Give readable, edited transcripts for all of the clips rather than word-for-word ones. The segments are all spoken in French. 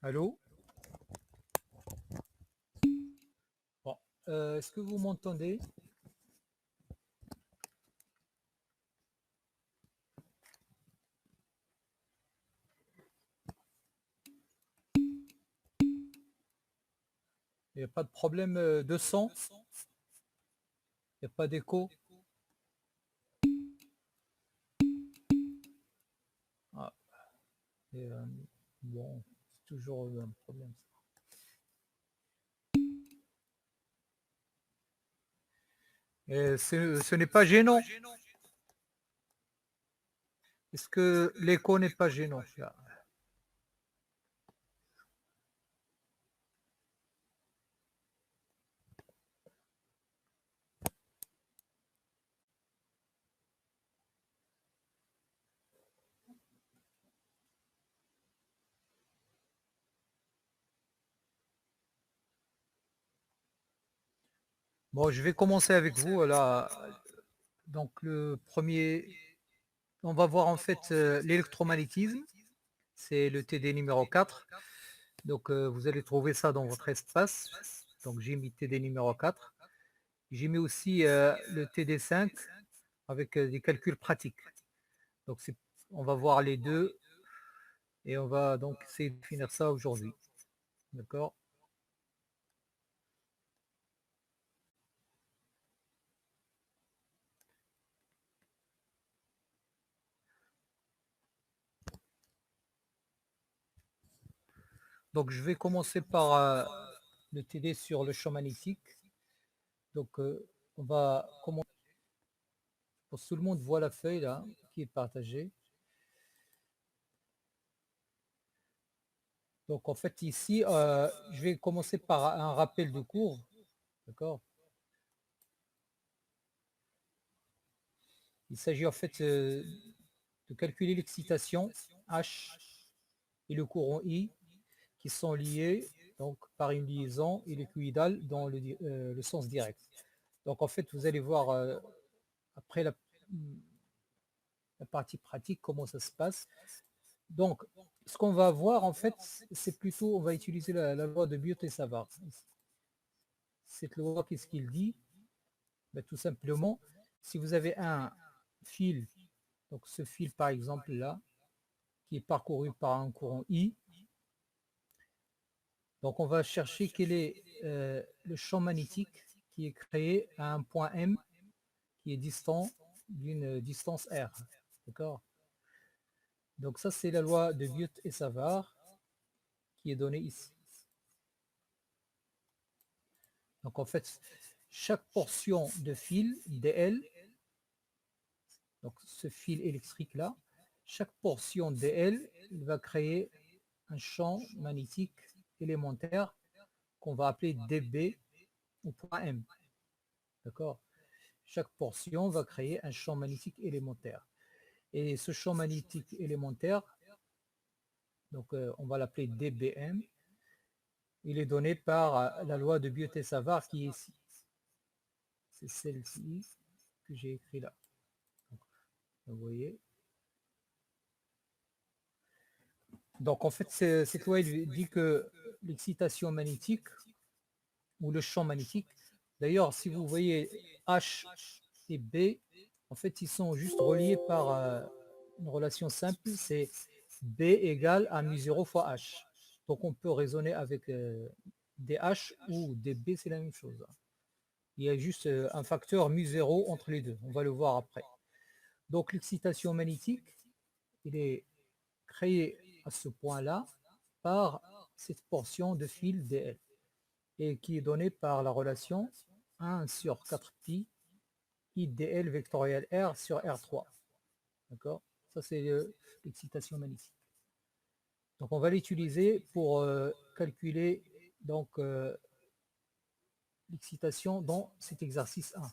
Allô? Bon, est-ce que vous m'entendez? Il n'y a pas de problème de son? Il n'y a pas d'écho? Ah, et, bon, c'est toujours un problème. Et ce n'est pas gênant. Est-ce que l'écho n'est pas gênant? Bon, je vais commencer avec vous. Là. Donc, le premier, on va voir en fait l'électromagnétisme. C'est le TD numéro 4. Donc, vous allez trouver ça dans votre espace. Donc, j'ai mis TD numéro 4. J'ai mis aussi le TD5 avec des calculs pratiques. Donc, on va voir les deux et on va donc essayer de finir ça aujourd'hui. D'accord? Donc, je vais commencer par le TD sur le champ magnétique. Donc, on va commencer. Pour que tout le monde voit la feuille là qui est partagée. Donc, en fait, ici, je vais commencer par un rappel de cours. D'accord? Il s'agit en fait de calculer l'excitation H et le courant I qui sont liés donc, par une liaison hélicoïdale dans le sens direct. Donc en fait, vous allez voir après la partie pratique comment ça se passe. Donc, ce qu'on va voir en fait, c'est plutôt, on va utiliser la loi de Biot et Savart. Cette loi, qu'est-ce qu'il dit? Ben, tout simplement, si vous avez un fil, donc ce fil par exemple là, qui est parcouru par un courant I, donc on va chercher quel est le champ magnétique qui est créé à un point M qui est distant d'une distance R. D'accord? Donc ça, c'est la loi de Biot et Savart qui est donnée ici. Donc en fait, chaque portion de fil dl, donc ce fil électrique là, chaque portion dl va créer un champ magnétique élémentaire qu'on va appeler dB au point M. D'accord? Chaque portion va créer un champ magnétique élémentaire. Et ce champ magnétique élémentaire, donc on va l'appeler dBm, il est donné par la loi de Biot et Savart qui est ici. C'est celle-ci que j'ai écrit là. Donc, vous voyez. Donc en fait, cette loi dit que l'excitation magnétique ou le champ magnétique, d'ailleurs, si vous voyez H et B, en fait, ils sont juste reliés par une relation simple, c'est B égale à mu0 fois H. Donc on peut raisonner avec des H ou des B, c'est la même chose. Il y a juste un facteur mu0 entre les deux, on va le voir après. Donc l'excitation magnétique, il est créé à ce point-là par cette portion de fil dl et qui est donnée par la relation 1 sur 4 pi IDL vectoriel R sur R3. D'accord? Ça, c'est l'excitation magnétique. Donc, on va l'utiliser pour calculer donc l'excitation dans cet exercice 1.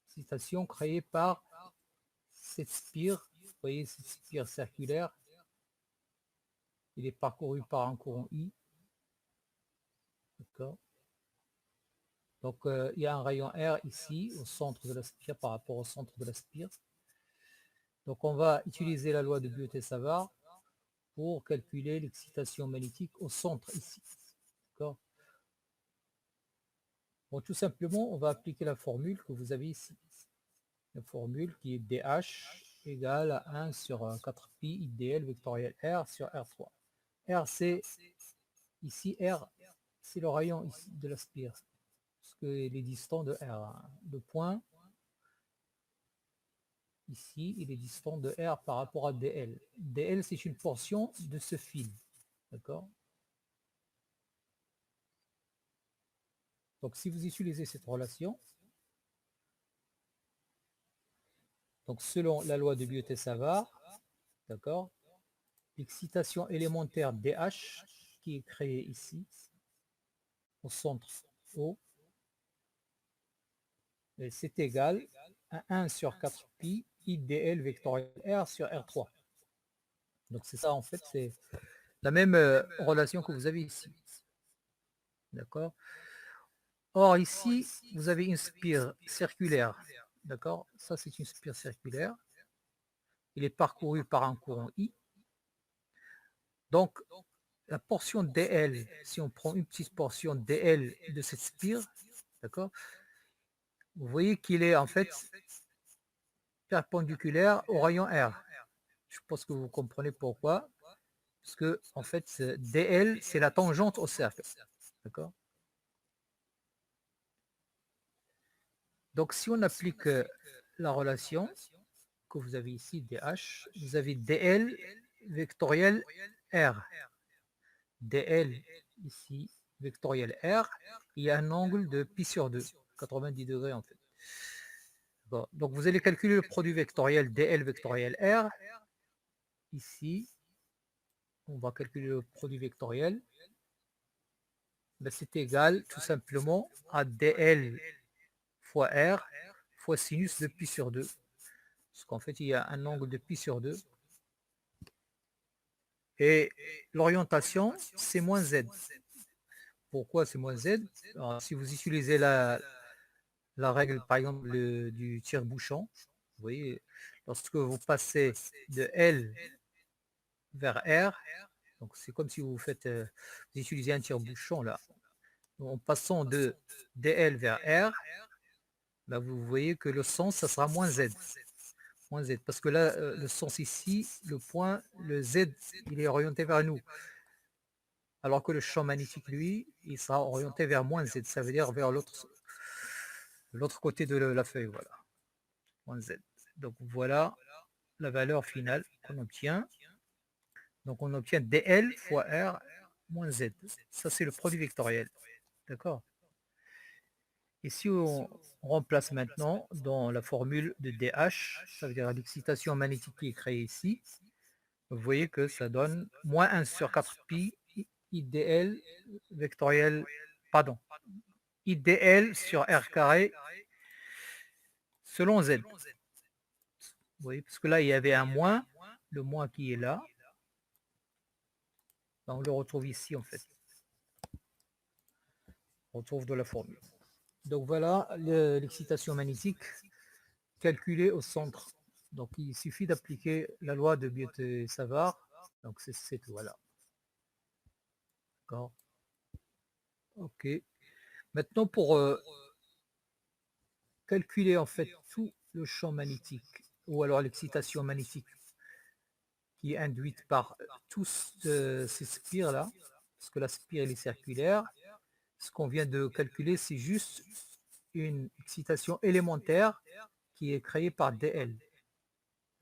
Excitation créée par cette spire. Vous voyez, cette spire circulaire. Il est parcouru par un courant I. D'accord? Donc, il y a un rayon R ici, au centre de la spire, par rapport au centre de la spire. Donc, on va utiliser la loi de Biot et Savart pour calculer l'excitation magnétique au centre ici. D'accord. Bon, tout simplement, on va appliquer la formule que vous avez ici. La formule qui est DH égale à 1 sur 4pi IDL vectoriel R sur R3. R, c'est ici, R, c'est le rayon ici de la spire, parce qu'il est distant de R. Le point, ici, il est distant de R par rapport à DL. DL, c'est une portion de ce fil. D'accord. Donc, si vous utilisez cette relation, donc selon la loi de Biot-Savart, d'accord, l'excitation élémentaire DH qui est créée ici, au centre O, c'est égal à 1 sur 4pi IDL vectoriel R sur R3. Donc c'est ça en fait, c'est la même relation que vous avez ici. D'accord. Or ici, vous avez une spire circulaire. D'accord. Ça c'est une spire circulaire. Il est parcouru par un courant I. Donc la portion DL, si on prend une petite portion DL de cette spire, d'accord, vous voyez qu'il est en fait perpendiculaire au rayon R. Je pense que vous comprenez pourquoi. Parce que en fait, DL, c'est la tangente au cercle. D'accord. Donc si on applique la relation que vous avez ici, DH, vous avez DL vectoriel R. DL ici, vectoriel R, il y a un angle de pi sur 2, 90 degrés en fait. Bon, donc vous allez calculer le produit vectoriel DL vectoriel R. Ici, on va calculer le produit vectoriel. Ben, c'est égal tout simplement à DL fois R fois sinus de pi sur 2. Parce qu'en fait, il y a un angle de pi sur 2. Et l'orientation, c'est moins Z. Pourquoi c'est moins Z? Alors, si vous utilisez la règle, par exemple, du tire-bouchon, vous voyez, lorsque vous passez de L vers R, donc c'est comme si vous faites, vous utilisez un tire-bouchon là. En passant de DL vers R, ben vous voyez que le sens, ça sera moins Z. Moins Z. Parce que là, le sens ici, le point, le Z, il est orienté vers nous. Alors que le champ magnétique, lui, il sera orienté vers moins Z. Ça veut dire vers l'autre côté de la feuille. Voilà. Moins Z. Donc voilà la valeur finale qu'on obtient. Donc on obtient DL fois R moins Z. Ça, c'est le produit vectoriel. D'accord. Et si on remplace maintenant dans la formule de DH, ça veut dire l'excitation magnétique qui est créée ici, vous voyez que ça donne moins 1 sur 4pi IDL vectoriel, pardon, IDL sur R carré selon Z. Vous voyez, parce que là, il y avait un moins, le moins qui est là. On le retrouve ici, en fait. On retrouve de la formule. Donc voilà l'excitation magnétique calculée au centre. Donc il suffit d'appliquer la loi de Biot-Savart. Donc c'est cette loi-là. D'accord. Ok. Maintenant pour calculer en fait tout le champ magnétique ou alors l'excitation magnétique qui est induite par tous ces spires-là, parce que la spire elle est circulaire, ce qu'on vient de calculer, c'est juste une excitation élémentaire qui est créée par DL.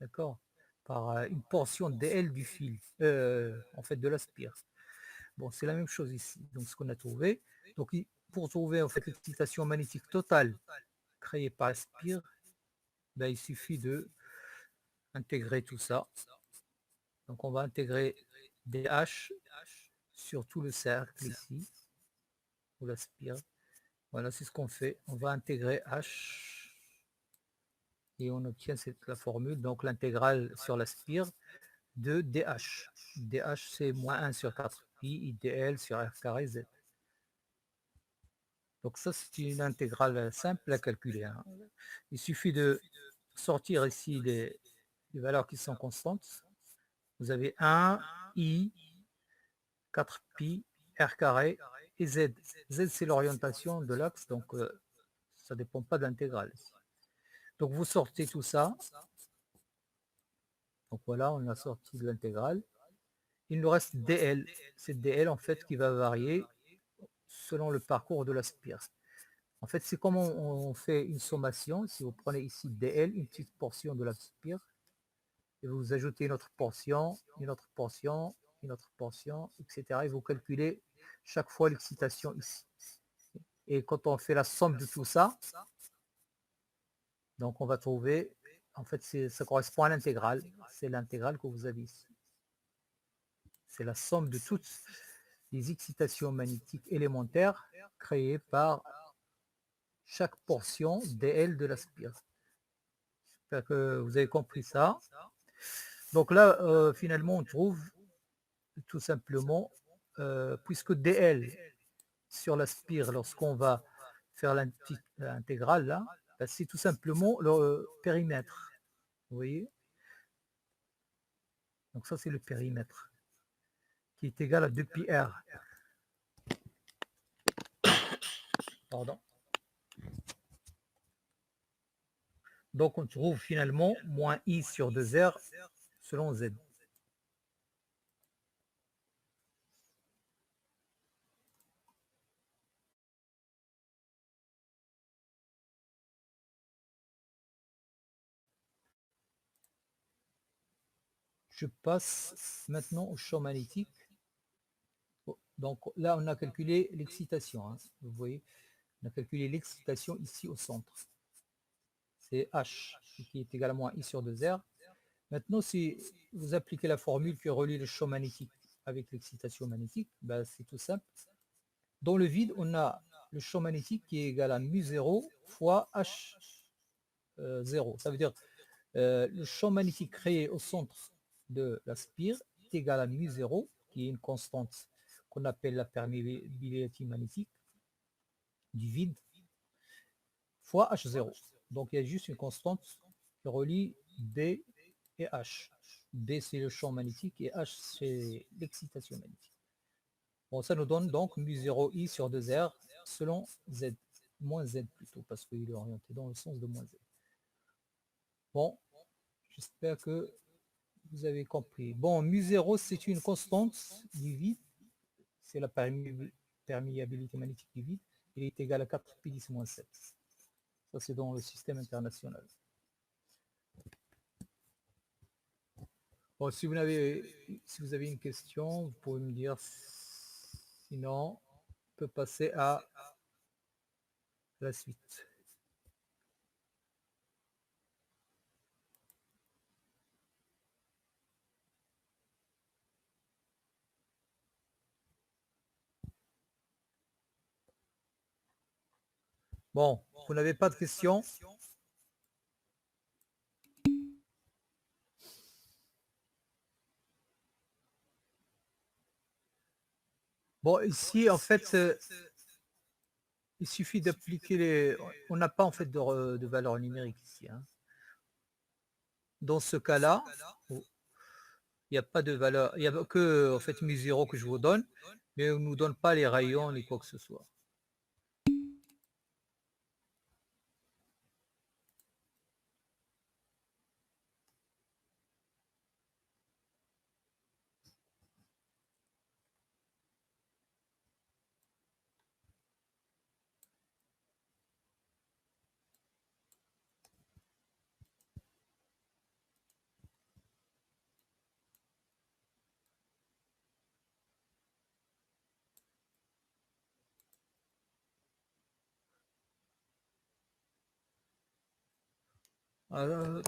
D'accord. Par une portion DL du fil, en fait de la spire. Bon, c'est la même chose ici. Donc ce qu'on a trouvé. Donc pour trouver en fait l'excitation magnétique totale créée par la spire, ben, il suffit de intégrer tout ça. Donc on va intégrer DH sur tout le cercle ici, ou la spire. Voilà, c'est ce qu'on fait. On va intégrer H et on obtient la formule, donc l'intégrale sur la spire de DH. DH, c'est moins 1 sur 4pi IDL sur R carré Z. Donc ça, c'est une intégrale simple à calculer. Hein. Il suffit de sortir ici les valeurs qui sont constantes. Vous avez 1, I, 4pi, R carré et Z. Z, c'est l'orientation de l'axe, donc ça ne dépend pas de l'intégrale. Donc vous sortez tout ça. Donc voilà, on a sorti de l'intégrale. Il nous reste dl. C'est dl en fait qui va varier selon le parcours de la spire. En fait, c'est comme on fait une sommation. Si vous prenez ici dl, une petite portion de la spire, et vous ajoutez une autre portion, une autre portion, une autre portion, etc. Et vous calculez chaque fois l'excitation ici. Et quand on fait la somme de tout ça, donc on va trouver, en fait, ça correspond à l'intégrale. C'est l'intégrale que vous avez ici. C'est la somme de toutes les excitations magnétiques élémentaires créées par chaque portion dl de la spire. J'espère que vous avez compris ça. Donc là, finalement, on trouve tout simplement, puisque dl sur la spire, lorsqu'on va faire l'intégrale, là, ben, c'est tout simplement le périmètre. Vous voyez? Donc ça, c'est le périmètre qui est égal à 2πr. Pardon. Donc on trouve finalement moins I sur 2R selon Z. Je passe maintenant au champ magnétique. Donc là, on a calculé l'excitation. Hein, vous voyez, on a calculé l'excitation ici au centre. C'est H qui est égal à moins I sur 2R. Maintenant, si vous appliquez la formule qui relie le champ magnétique avec l'excitation magnétique, ben, c'est tout simple. Dans le vide, on a le champ magnétique qui est égal à mu0 fois H0. Ça veut dire le champ magnétique créé au centre de la spire est égal à mu0, qui est une constante qu'on appelle la perméabilité magnétique du vide, fois H0. Donc il y a juste une constante qui relie D et H. D c'est le champ magnétique et H c'est l'excitation magnétique. Bon, ça nous donne donc mu0i sur 2R selon Z, moins Z plutôt, parce qu'il est orienté dans le sens de moins Z. Bon, j'espère que vous avez compris. Bon, mu0 c'est une constante du vide, c'est la perméabilité magnétique du vide, il est égal à 4π10-7. Ça c'est dans le système international. Bon, si vous avez une question, vous pouvez me dire. Sinon, on peut passer à la suite. Bon, vous n'avez pas de questions? Bon, ici, en fait, il suffit d'appliquer les... On n'a pas en fait de valeur numérique ici. Hein. Dans ce cas-là, il n'y a pas de valeur, il n'y a que en fait mu0 que je vous donne, mais on ne nous donne pas les rayons ni quoi que ce soit.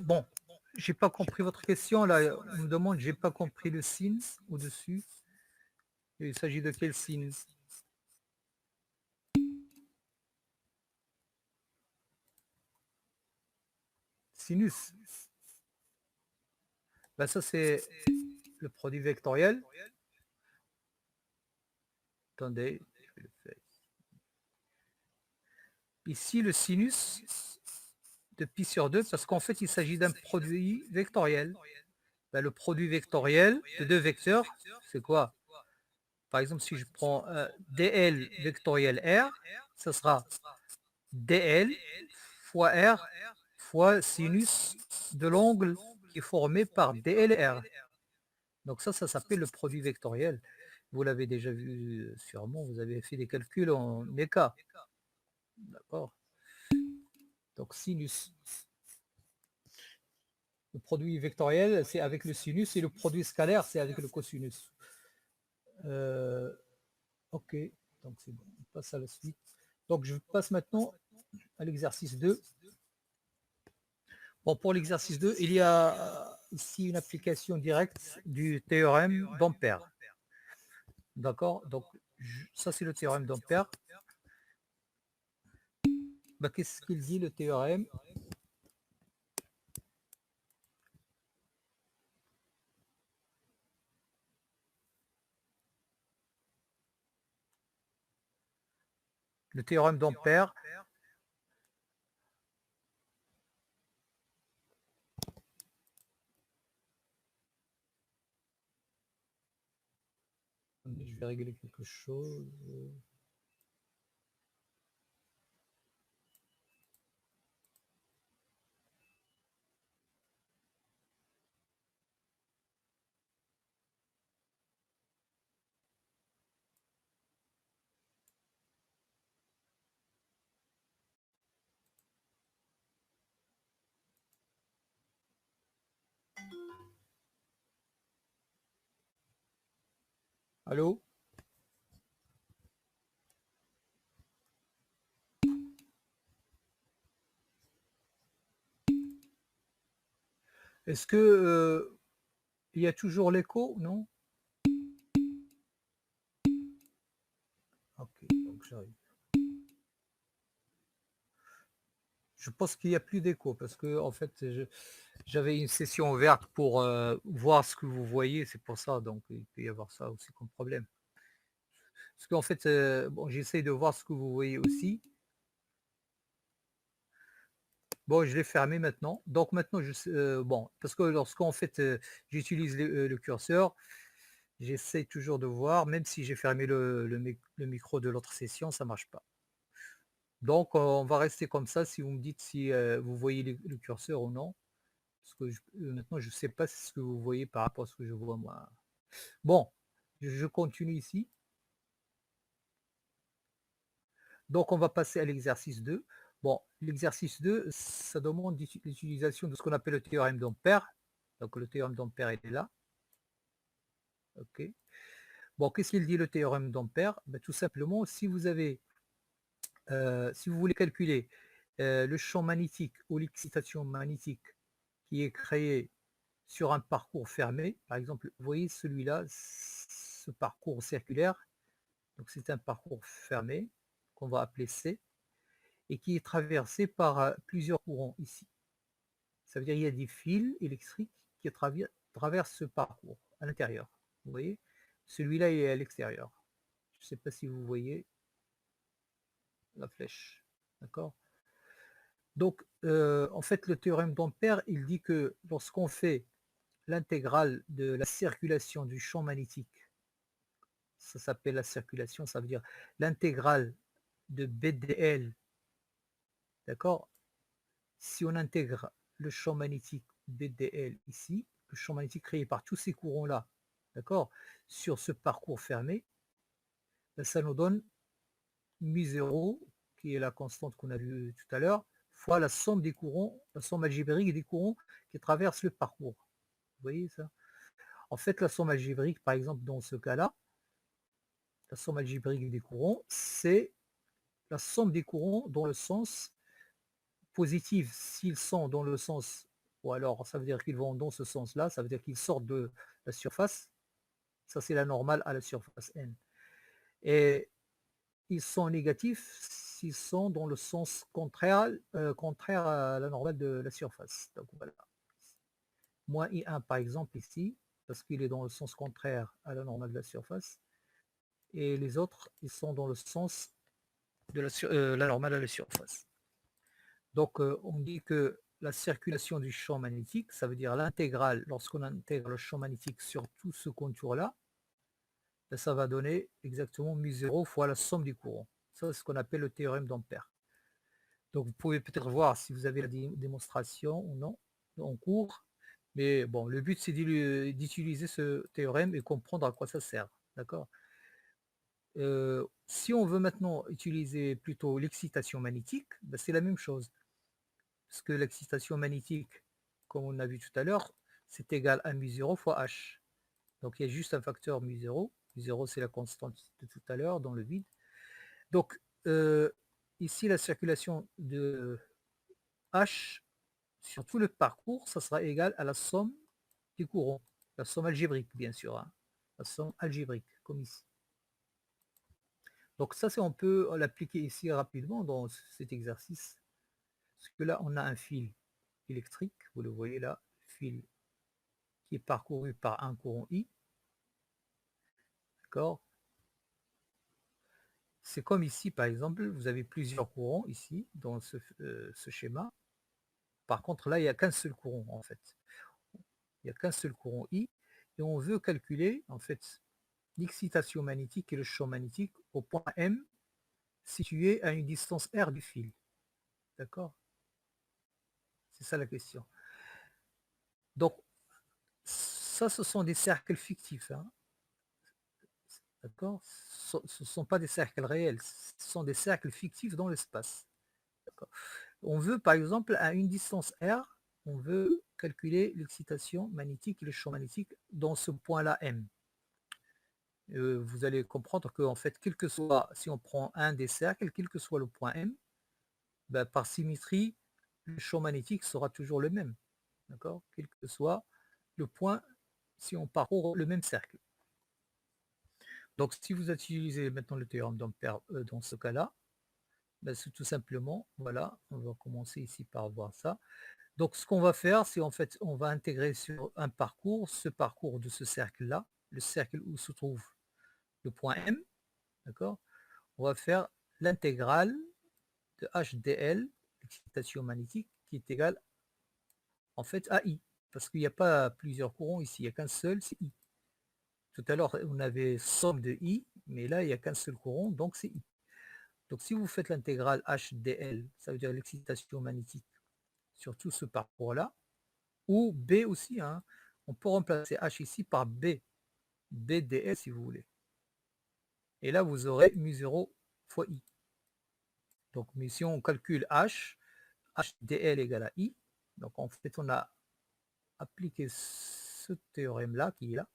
Bon, j'ai pas compris votre question. Là, on me demande, j'ai pas compris le signe au-dessus. Il s'agit de quel signe? Sinus. Ben, ça, c'est le produit vectoriel. Attendez, je vais le faire. Ici, le sinus de pi sur 2, parce qu'en fait, il s'agit d'un produit vectoriel. Ben, le produit vectoriel de deux vecteurs, c'est quoi? Par exemple, si je prends dl vectoriel r, ça sera dl fois r fois sinus de l'angle qui est formé par dlr. Donc ça s'appelle le produit vectoriel. Vous l'avez déjà vu sûrement, vous avez fait des calculs en éka. D'accord. Donc sinus. Le produit vectoriel, c'est avec le sinus, et le produit scalaire, c'est avec le cosinus. Ok, donc c'est bon. On passe à la suite. Donc je passe maintenant à l'exercice 2. Bon, pour l'exercice 2, il y a ici une application directe du théorème d'Ampère. D'accord. Donc ça, c'est le théorème d'Ampère. Ben, qu'est-ce qu'il dit, le théorème? Le théorème d'Ampère, je vais régler quelque chose. Allô? Est-ce que il y a toujours l'écho? Non? Ok, donc j'arrive. Je pense qu'il n'y a plus d'écho parce que en fait, j'avais une session ouverte pour voir ce que vous voyez, c'est pour ça, donc il peut y avoir ça aussi comme problème. Parce qu'en fait, bon, j'essaye de voir ce que vous voyez aussi. Bon, je l'ai fermé maintenant. Donc maintenant, bon, parce que lorsqu'en fait j'utilise le curseur, j'essaye toujours de voir, même si j'ai fermé le micro de l'autre session, ça marche pas. Donc on va rester comme ça si vous me dites si vous voyez le curseur ou non. Parce que maintenant, je ne sais pas ce que vous voyez par rapport à ce que je vois moi. Bon, je continue ici. Donc, on va passer à l'exercice 2. Bon, l'exercice 2, ça demande l'utilisation de ce qu'on appelle le théorème d'Ampère. Donc, le théorème d'Ampère est là. OK. Bon, qu'est-ce qu'il dit le théorème d'Ampère? Ben, tout simplement, si vous avez, si vous voulez calculer le champ magnétique ou l'excitation magnétique qui est créée sur un parcours fermé, par exemple, vous voyez celui-là, ce parcours circulaire, donc c'est un parcours fermé qu'on va appeler C et qui est traversé par plusieurs courants ici. Ça veut dire qu'il y a des fils électriques qui traversent ce parcours à l'intérieur. Vous voyez, celui-là est à l'extérieur. Je ne sais pas si vous voyez la flèche. D'accord. Donc, en fait, le théorème d'Ampère, il dit que lorsqu'on fait l'intégrale de la circulation du champ magnétique, ça s'appelle la circulation, ça veut dire l'intégrale de BDL, d'accord? Si on intègre le champ magnétique BDL ici, le champ magnétique créé par tous ces courants-là, d'accord, sur ce parcours fermé, ben ça nous donne mu0, qui est la constante qu'on a vue tout à l'heure, fois la somme des courants, la somme algébrique des courants qui traversent le parcours. Vous voyez ça? En fait, la somme algébrique, par exemple, dans ce cas-là, la somme algébrique des courants, c'est la somme des courants dans le sens positif. S'ils sont dans le sens, ou alors ça veut dire qu'ils vont dans ce sens-là, ça veut dire qu'ils sortent de la surface, ça c'est la normale à la surface n. Et ils sont négatifs s'ils sont dans le sens contraire, contraire à la normale de la surface. Donc voilà. Moins I1 par exemple ici, parce qu'il est dans le sens contraire à la normale de la surface. Et les autres, ils sont dans le sens de la normale à la surface. Donc on dit que la circulation du champ magnétique, ça veut dire l'intégrale, lorsqu'on intègre le champ magnétique sur tout ce contour-là, ben, ça va donner exactement mu0 fois la somme du courant. Ça, c'est ce qu'on appelle le théorème d'Ampère. Donc, vous pouvez peut-être voir si vous avez la démonstration ou non en cours. Mais bon, le but, c'est d'utiliser ce théorème et comprendre à quoi ça sert. D'accord. Si on veut maintenant utiliser plutôt l'excitation magnétique, ben, c'est la même chose. Parce que l'excitation magnétique, comme on a vu tout à l'heure, c'est égal à mu0 fois h. Donc, il y a juste un facteur mu0. Mu0, c'est la constante de tout à l'heure dans le vide. Donc, ici, la circulation de h sur tout le parcours, ça sera égal à la somme des courants. La somme algébrique, bien sûr. Hein. La somme algébrique, comme ici. Donc ça, on peut l'appliquer ici rapidement dans cet exercice. Parce que là, on a un fil électrique, vous le voyez là, fil qui est parcouru par un courant I. D'accord. C'est comme ici, par exemple, vous avez plusieurs courants ici, dans ce schéma. Par contre, là, il n'y a qu'un seul courant, en fait. Il n'y a qu'un seul courant I. Et on veut calculer, en fait, l'excitation magnétique et le champ magnétique au point M, situé à une distance R du fil. D'accord. C'est ça la question. Donc, ça, ce sont des cercles fictifs. Hein. D'accord. Ce ne sont pas des cercles réels, ce sont des cercles fictifs dans l'espace. On veut, par exemple, à une distance R, on veut calculer l'excitation magnétique et le champ magnétique dans ce point-là M. Vous allez comprendre que, en fait, quel que soit, si on prend un des cercles, quel que soit le point M, ben, par symétrie, le champ magnétique sera toujours le même. D'accord. Quel que soit le point, si on parcourt le même cercle. Donc, si vous utilisez maintenant le théorème d'Ampère dans ce cas-là, ben, c'est tout simplement, voilà, on va commencer ici par voir ça. Donc, ce qu'on va faire, c'est en fait, on va intégrer sur un parcours, ce parcours de ce cercle-là, le cercle où se trouve le point M, d'accord. On va faire l'intégrale de HDL, l'excitation magnétique, qui est égale en fait à I, parce qu'il n'y a pas plusieurs courants ici, il n'y a qu'un seul, c'est I. Tout à l'heure, on avait somme de I, mais là, il n'y a qu'un seul courant, donc c'est I. Donc, si vous faites l'intégrale HDL, ça veut dire l'excitation magnétique sur tout ce parcours-là, ou B aussi, hein, on peut remplacer H ici par B, BDL si vous voulez. Et là, vous aurez mu0 fois I. Donc, mais si on calcule H, HDL égale à I, donc en fait, on a appliqué ce théorème-là qui est là,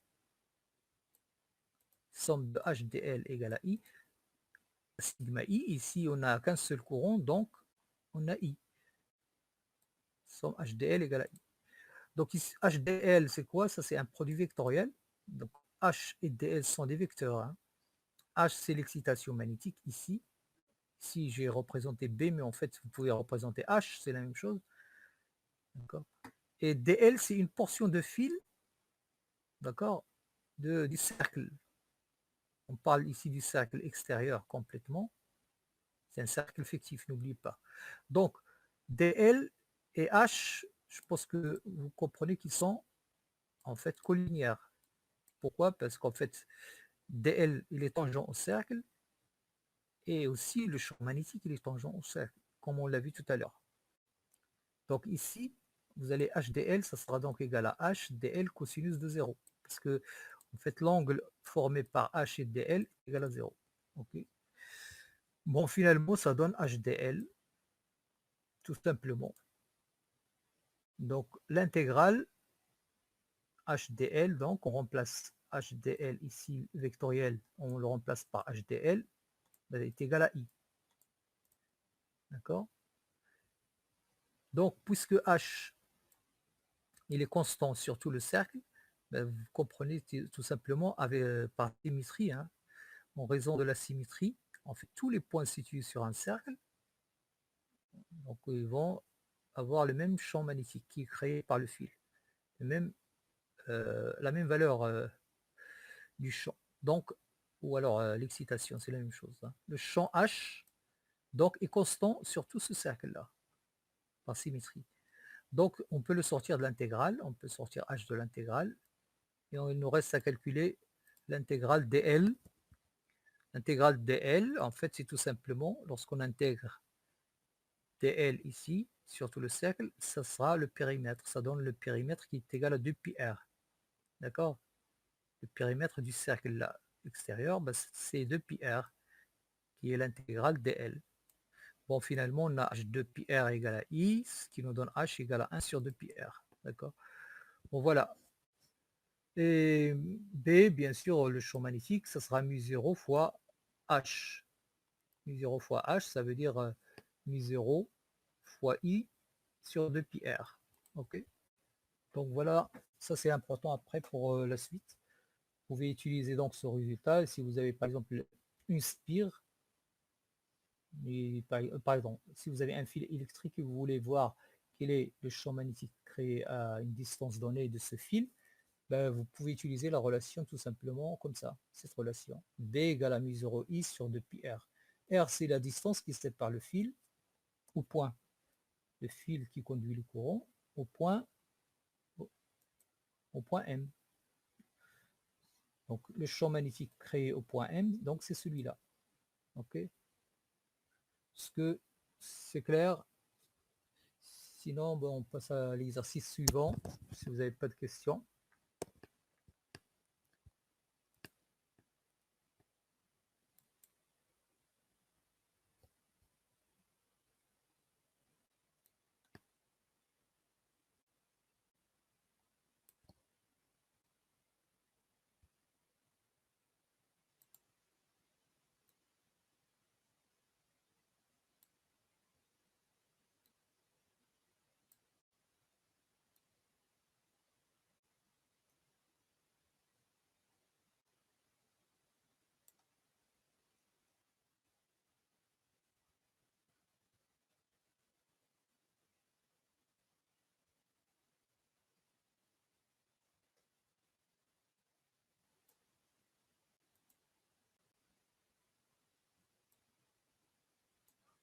somme de HDL égale à I, sigma I, ici on n'a qu'un seul courant, donc on a I. Somme HDL égale à I. Donc ici, HDL c'est quoi? Ça c'est un produit vectoriel. Donc H et DL sont des vecteurs. Hein. H c'est l'excitation magnétique ici. Ici j'ai représenté B, mais en fait vous pouvez représenter H, c'est la même chose. D'accord. Et DL c'est une portion de fil, d'accord, du cercle. On parle ici du cercle extérieur complètement. C'est un cercle fictif, n'oublie pas. Donc, DL et H, je pense que vous comprenez qu'ils sont en fait collinéaires. Pourquoi? Parce qu'en fait, DL, il est tangent au cercle et aussi le champ magnétique, il est tangent au cercle, comme on l'a vu tout à l'heure. Donc ici, vous allez HDL, ça sera donc égal à HDL cosinus de 0. Parce que, en fait, l'angle formé par H et DL est égal à 0. Okay. Bon, finalement, ça donne HDL, tout simplement. Donc, l'intégrale HDL, donc on remplace HDL ici, vectoriel, on le remplace par HDL, ben, est égal à I. D'accord. Donc, puisque H, il est constant sur tout le cercle, ben, vous comprenez tout simplement avec, par symétrie, hein, en raison de la symétrie, en fait, tous les points situés sur un cercle, donc ils vont avoir le même champ magnétique qui est créé par le fil, la même valeur du champ. Donc, ou alors l'excitation, c'est la même chose. Hein. Le champ H donc est constant sur tout ce cercle-là, par symétrie. Donc, on peut le sortir de l'intégrale, on peut sortir h de l'intégrale, et il nous reste à calculer l'intégrale dl. L'intégrale dl, en fait, c'est tout simplement, lorsqu'on intègre dl ici, sur tout le cercle, ça sera le périmètre. Ça donne le périmètre qui est égal à 2πr. D'accord? Le périmètre du cercle là, extérieur, bah, c'est 2πr, qui est l'intégrale dl. Bon, finalement, on a h2πr égale à i, ce qui nous donne h égale à 1 sur 2πr. D'accord? Bon, voilà. Et B, bien sûr, le champ magnétique, ça sera mu0 fois H. Mu0 fois H, ça veut dire mu0 fois I sur 2πr. OK? Donc voilà, ça c'est important après pour la suite. Vous pouvez utiliser donc ce résultat. Si vous avez par exemple une spire, et par exemple, si vous avez un fil électrique et vous voulez voir quel est le champ magnétique créé à une distance donnée de ce fil, ben, vous pouvez utiliser la relation tout simplement comme ça, cette relation. B égale à mu0i sur 2πr. R, c'est la distance qui sépare le fil au point, le fil qui conduit le courant au point M. Donc le champ magnétique créé au point M, donc c'est celui-là. Ok? Est-ce que c'est clair? Sinon, ben, on passe à l'exercice suivant, si vous n'avez pas de questions.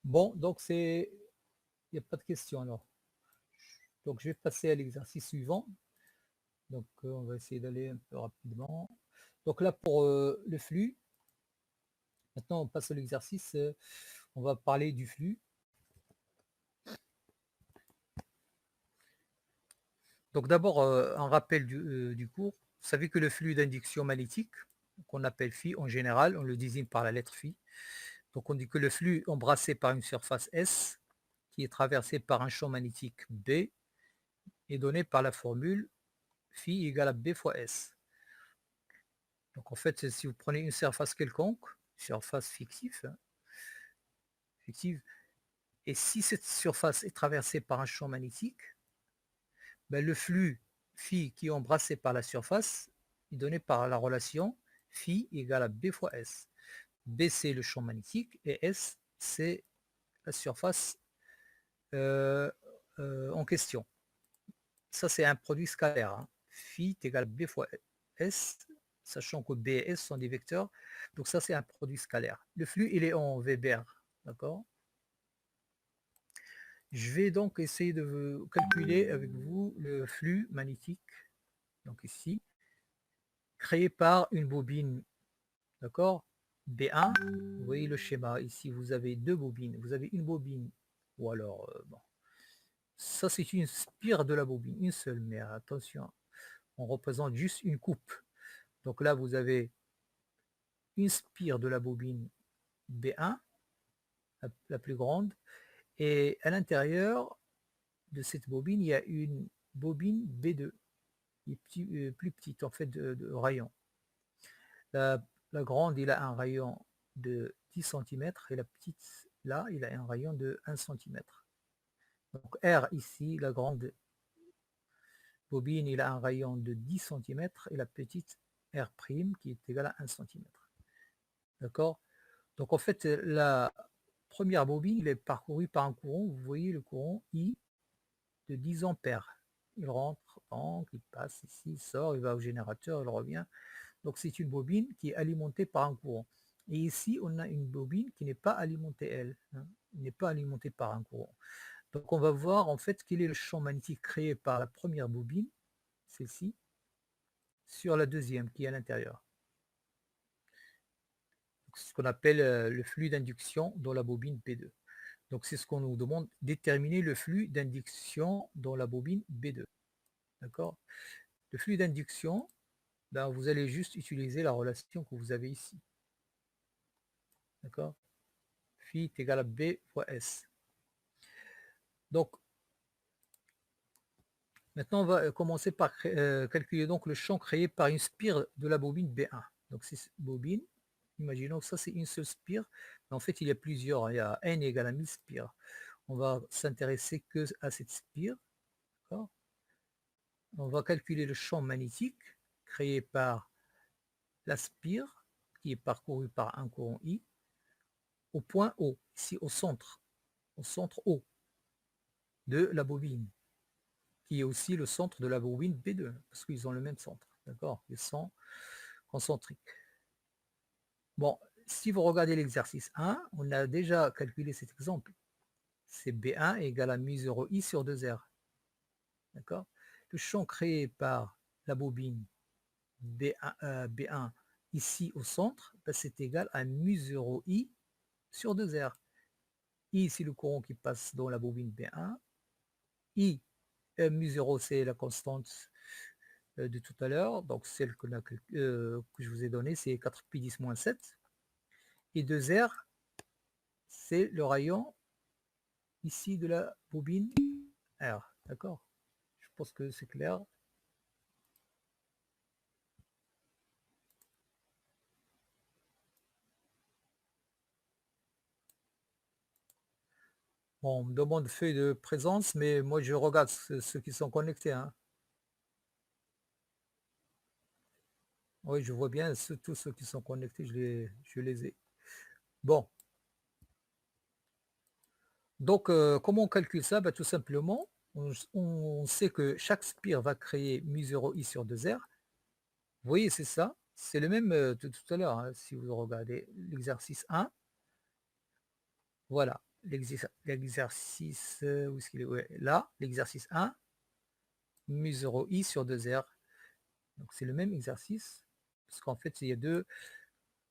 Bon, donc c'est... Il n'y a pas de questions alors. Donc je vais passer à l'exercice suivant. Donc on va essayer d'aller un peu rapidement. Donc là pour le flux, maintenant on passe à l'exercice, on va parler du flux. Donc d'abord un rappel du cours. Vous savez que le flux d'induction magnétique, qu'on appelle phi en général, on le désigne par la lettre phi. Donc on dit que le flux embrassé par une surface S qui est traversée par un champ magnétique B est donné par la formule phi égale à B fois S. Donc en fait, si vous prenez une surface quelconque, surface fictive, et si cette surface est traversée par un champ magnétique, ben le flux phi qui est embrassé par la surface est donné par la relation phi égale à B fois S. B c'est le champ magnétique et S c'est la surface en question. Ça c'est un produit scalaire. Hein. Phi est égal à B fois S, sachant que B et S sont des vecteurs. Donc ça c'est un produit scalaire. Le flux il est en Weber. D'accord? Je vais donc essayer de calculer avec vous le flux magnétique, donc ici, créé par une bobine, d'accord, B1. Vous voyez le schéma, ici vous avez deux bobines, vous avez une bobine, ou alors, bon, ça c'est une spire de la bobine, une seule, mais attention, on représente juste une coupe. Donc là vous avez une spire de la bobine B1, la plus grande, et à l'intérieur de cette bobine, il y a une bobine B2, qui est plus petite en fait de rayon. La grande, il a un rayon de 10 cm et la petite, là, il a un rayon de 1 cm. Donc R ici, la grande bobine, il a un rayon de 10 cm et la petite R' qui est égale à 1 cm. D'accord? Donc en fait, la première bobine, il est parcouru par un courant, vous voyez le courant I de 10 ampères. Il rentre, il passe ici, il sort, il va au générateur, il revient. Donc c'est une bobine qui est alimentée par un courant. Et ici, on a une bobine qui n'est pas alimentée, elle, hein, n'est pas alimentée par un courant. Donc on va voir en fait quel est le champ magnétique créé par la première bobine, celle-ci, sur la deuxième qui est à l'intérieur. C'est ce qu'on appelle le flux d'induction dans la bobine B2. Donc c'est ce qu'on nous demande, déterminer le flux d'induction dans la bobine B2. D'accord? Le flux d'induction, ben, vous allez juste utiliser la relation que vous avez ici. D'accord? Phi est égal à B fois S. Donc, maintenant, on va commencer par calculer donc le champ créé par une spire de la bobine B1. Donc, c'est bobine. Imaginons que ça, c'est une seule spire. Mais en fait, il y a plusieurs. Il y a N égale à 1000 spires. On va s'intéresser que à cette spire. On va calculer le champ magnétique créé par la spire qui est parcourue par un courant I au point O, ici au centre O de la bobine, qui est aussi le centre de la bobine B2, parce qu'ils ont le même centre, d'accord? Ils sont concentriques. Bon, si vous regardez l'exercice 1, on a déjà calculé cet exemple. C'est B1 égale à mu0I sur 2R. D'accord? Le champ créé par la bobine B1 ici au centre, ben c'est égal à mu0I sur 2R. I, c'est le courant qui passe dans la bobine B1. I, mu0, c'est la constante de tout à l'heure, donc celle que je vous ai donnée, c'est 4pi10-7. Et 2R, c'est le rayon ici de la bobine R. D'accord? Je pense que c'est clair. Bon, on me demande feuille de présence, mais moi je regarde ceux qui sont connectés. Hein. Oui, je vois bien tous ceux qui sont connectés, je les ai. Bon. Donc, comment on calcule ça? Bah, tout simplement, on sait que chaque spire va créer mu0i sur 2r. Vous voyez, c'est ça. C'est le même de tout à l'heure. Hein, si vous regardez l'exercice 1, voilà. L'exercice, où est-ce qu'il est? Ouais, là, l'exercice 1, mu0i sur 2r. Donc, c'est le même exercice. Parce qu'en fait, il y a deux.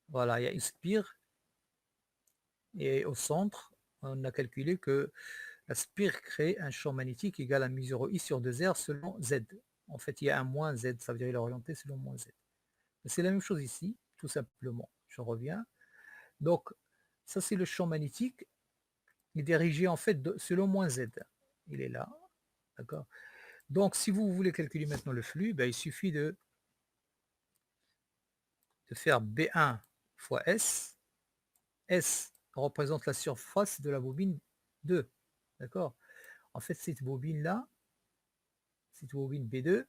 Voilà, il y a une spire. Et au centre, on a calculé que la spire crée un champ magnétique égal à mu0i sur 2r selon z. En fait, il y a un moins z, ça veut dire qu'il est orienté selon moins z. C'est la même chose ici, tout simplement. Je reviens. Donc, ça c'est le champ magnétique. Il est dirigé en fait selon moins z. Il est là. D'accord. Donc, si vous voulez calculer maintenant le flux, ben, il suffit de faire B1 fois S. S représente la surface de la bobine 2. D'accord. En fait, cette bobine-là, cette bobine B2,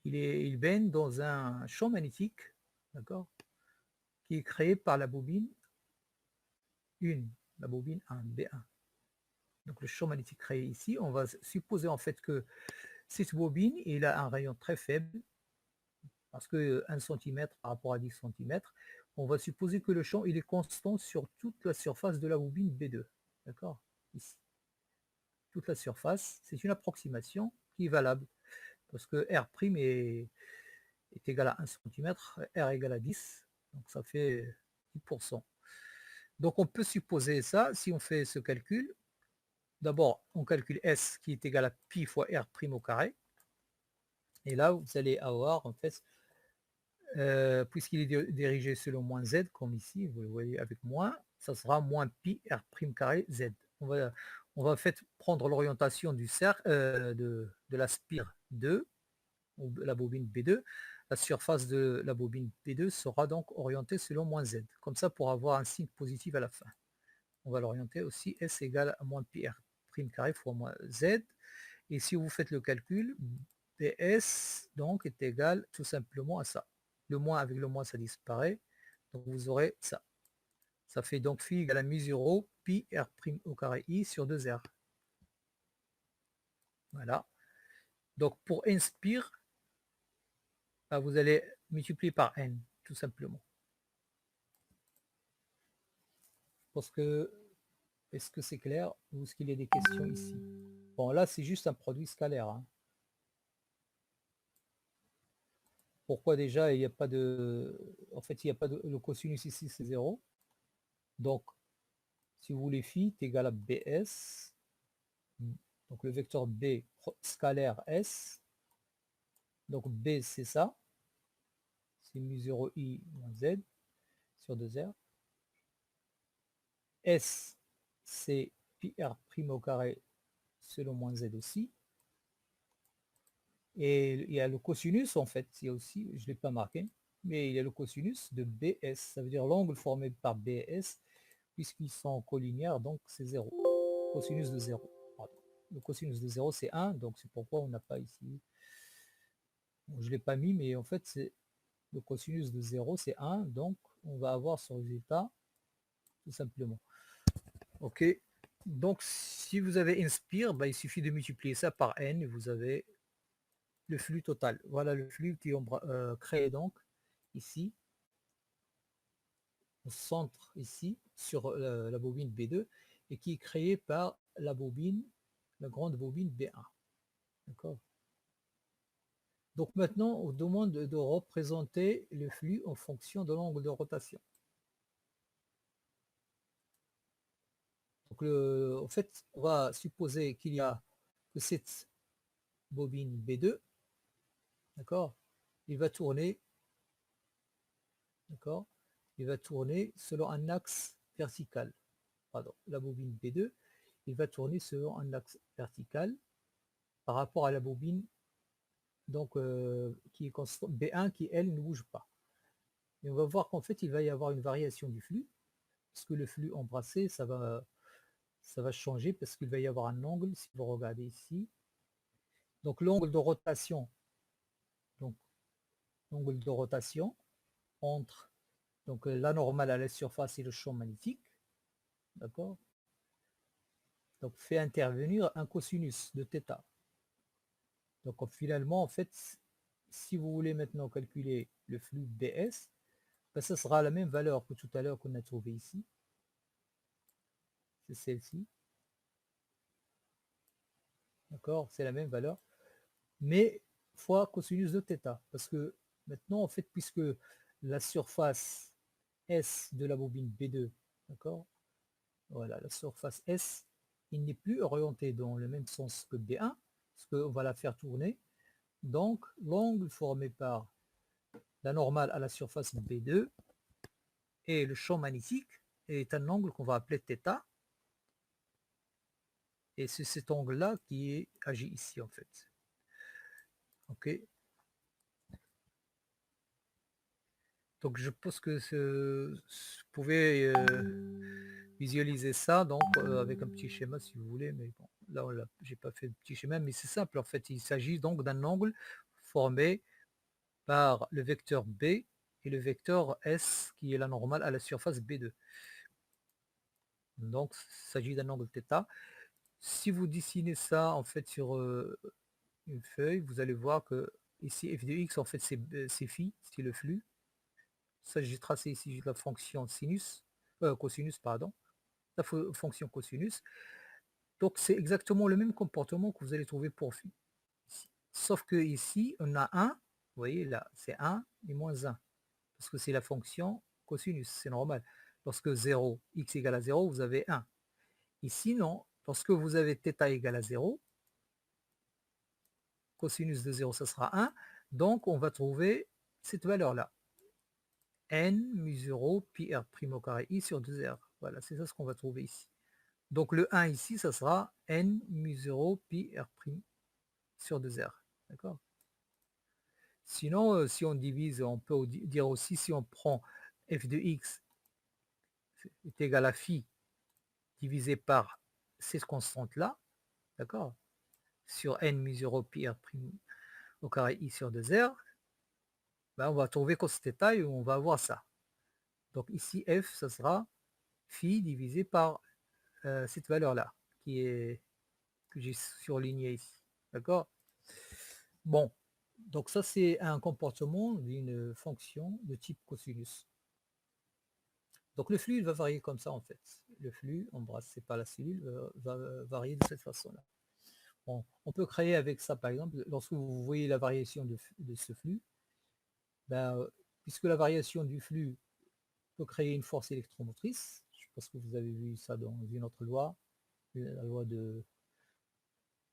il baigne dans un champ magnétique, d'accord, qui est créé par la bobine 1, la bobine 1, B1. Donc le champ magnétique créé ici, on va supposer en fait que cette bobine, il a un rayon très faible, parce que 1 cm par rapport à 10 cm, on va supposer que le champ il est constant sur toute la surface de la bobine B2. D'accord? Ici. Toute la surface, c'est une approximation qui est valable, parce que R' est égal à 1 cm, R égale à 10, donc ça fait 10%. Donc on peut supposer ça, si on fait ce calcul, d'abord on calcule S qui est égal à pi fois R' au carré, et là vous allez avoir en fait, puisqu'il est dirigé selon moins Z, comme ici, vous le voyez avec moins, ça sera moins pi R' carré Z. On va en fait prendre l'orientation du cercle de la spire 2, ou la bobine B2, la surface de la bobine B2 sera donc orientée selon moins Z. Comme ça, pour avoir un signe positif à la fin. On va l'orienter aussi S égale à moins pi R' carré fois moins Z. Et si vous faites le calcul, BS donc est égal tout simplement à ça. Le moins avec le moins, ça disparaît. Donc vous aurez ça. Ça fait donc phi égale à mu0 pi R' au carré I sur 2R. Voilà. Donc pour n spire, vous allez multiplier par n, tout simplement. Parce que Est-ce que c'est clair ou est-ce qu'il y a des questions ici? Bon, là, c'est juste un produit scalaire, hein. Pourquoi déjà il n'y a pas de... En fait, il n'y a pas de... Le cosinus ici, c'est 0. Donc, si vous voulez phi est égal à bs. Donc, le vecteur b scalaire s. Donc, b, c'est ça. C'est mu 0 i moins z sur 2r. S, c'est pi r prime au carré selon moins z aussi. Et il y a le cosinus, en fait, il y a aussi, je ne l'ai pas marqué, mais il y a le cosinus de BS. Ça veut dire l'angle formé par BS, puisqu'ils sont collinéaires, donc c'est 0. Cosinus de 0. Pardon. Le cosinus de 0, c'est 1, donc c'est pourquoi on n'a pas ici. Bon, je ne l'ai pas mis, mais en fait, c'est le cosinus de 0, c'est 1, donc on va avoir ce résultat, tout simplement. Ok, donc si vous avez inspire, bah, il suffit de multiplier ça par n et vous avez le flux total. Voilà le flux qui ont créé donc ici, au centre ici, sur la bobine B2, et qui est créé par la bobine, la grande bobine B1. D'accord. Donc maintenant, on demande de représenter le flux en fonction de l'angle de rotation. Donc en fait, on va supposer qu'il y a que cette bobine B2, d'accord, il va tourner, d'accord, il va tourner selon un axe vertical. Pardon, la bobine B2, il va tourner selon un axe vertical par rapport à la bobine donc qui est constant, B1 qui elle ne bouge pas. Et on va voir qu'en fait il va y avoir une variation du flux, parce que le flux embrassé ça va changer parce qu'il va y avoir un angle, si vous regardez ici. Donc l'angle de rotation, donc l'angle de rotation entre donc la normale à la surface et le champ magnétique, d'accord, donc fait intervenir un cosinus de θ. Donc finalement, en fait, si vous voulez maintenant calculer le flux BS, ben, ça sera la même valeur que tout à l'heure qu'on a trouvé ici. C'est celle-ci. D'accord, c'est la même valeur. Mais fois cosinus de θ. Parce que maintenant, en fait, puisque la surface S de la bobine B2, d'accord, voilà, la surface S, il n'est plus orienté dans le même sens que B1, parce qu'on va la faire tourner. Donc, l'angle formé par la normale à la surface B2 et le champ magnétique est un angle qu'on va appeler θ. Et c'est cet angle-là qui agit ici, en fait. Ok. Donc, je pense que vous pouvez visualiser ça donc avec un petit schéma si vous voulez, mais bon, là, j'ai pas fait de petit schéma, mais c'est simple en fait. Il s'agit donc d'un angle formé par le vecteur B et le vecteur S qui est la normale à la surface B2. Donc, il s'agit d'un angle θ. Si vous dessinez ça en fait sur une feuille, vous allez voir que ici f de x en fait c'est phi, c'est le flux. Ça j'ai tracé ici la fonction sinus, cosinus pardon, la fonction cosinus. Donc c'est exactement le même comportement que vous allez trouver pour phi. Sauf que ici on a 1, vous voyez là c'est 1 et moins 1, parce que c'est la fonction cosinus, c'est normal. Lorsque 0, x égale à 0, vous avez 1. Ici non, lorsque vous avez θ égale à 0, cosinus de 0, ça sera 1. Donc, on va trouver cette valeur-là. N mu 0 pi r' au carré i sur 2r. Voilà, c'est ça ce qu'on va trouver ici. Donc, le 1 ici, ça sera N mu 0 pi r' sur 2r. D'accord. Sinon, si on divise, on peut dire aussi, si on prend f de x est égal à phi divisé par cette constante-là, d'accord, sur N mu 0 pi r' au carré i sur 2r, ben, on va trouver cos θ et on va avoir ça. Donc ici f, ça sera phi divisé par cette valeur-là, que j'ai surligné ici. D'accord. Bon, donc ça c'est un comportement d'une fonction de type cosinus. Donc le flux, il va varier comme ça en fait. Le flux, embrassé par la cellule, va varier de cette façon-là. Bon, on peut créer avec ça, par exemple, lorsque vous voyez la variation de ce flux, ben, puisque la variation du flux peut créer une force électromotrice, je pense que vous avez vu ça dans une autre loi, la loi de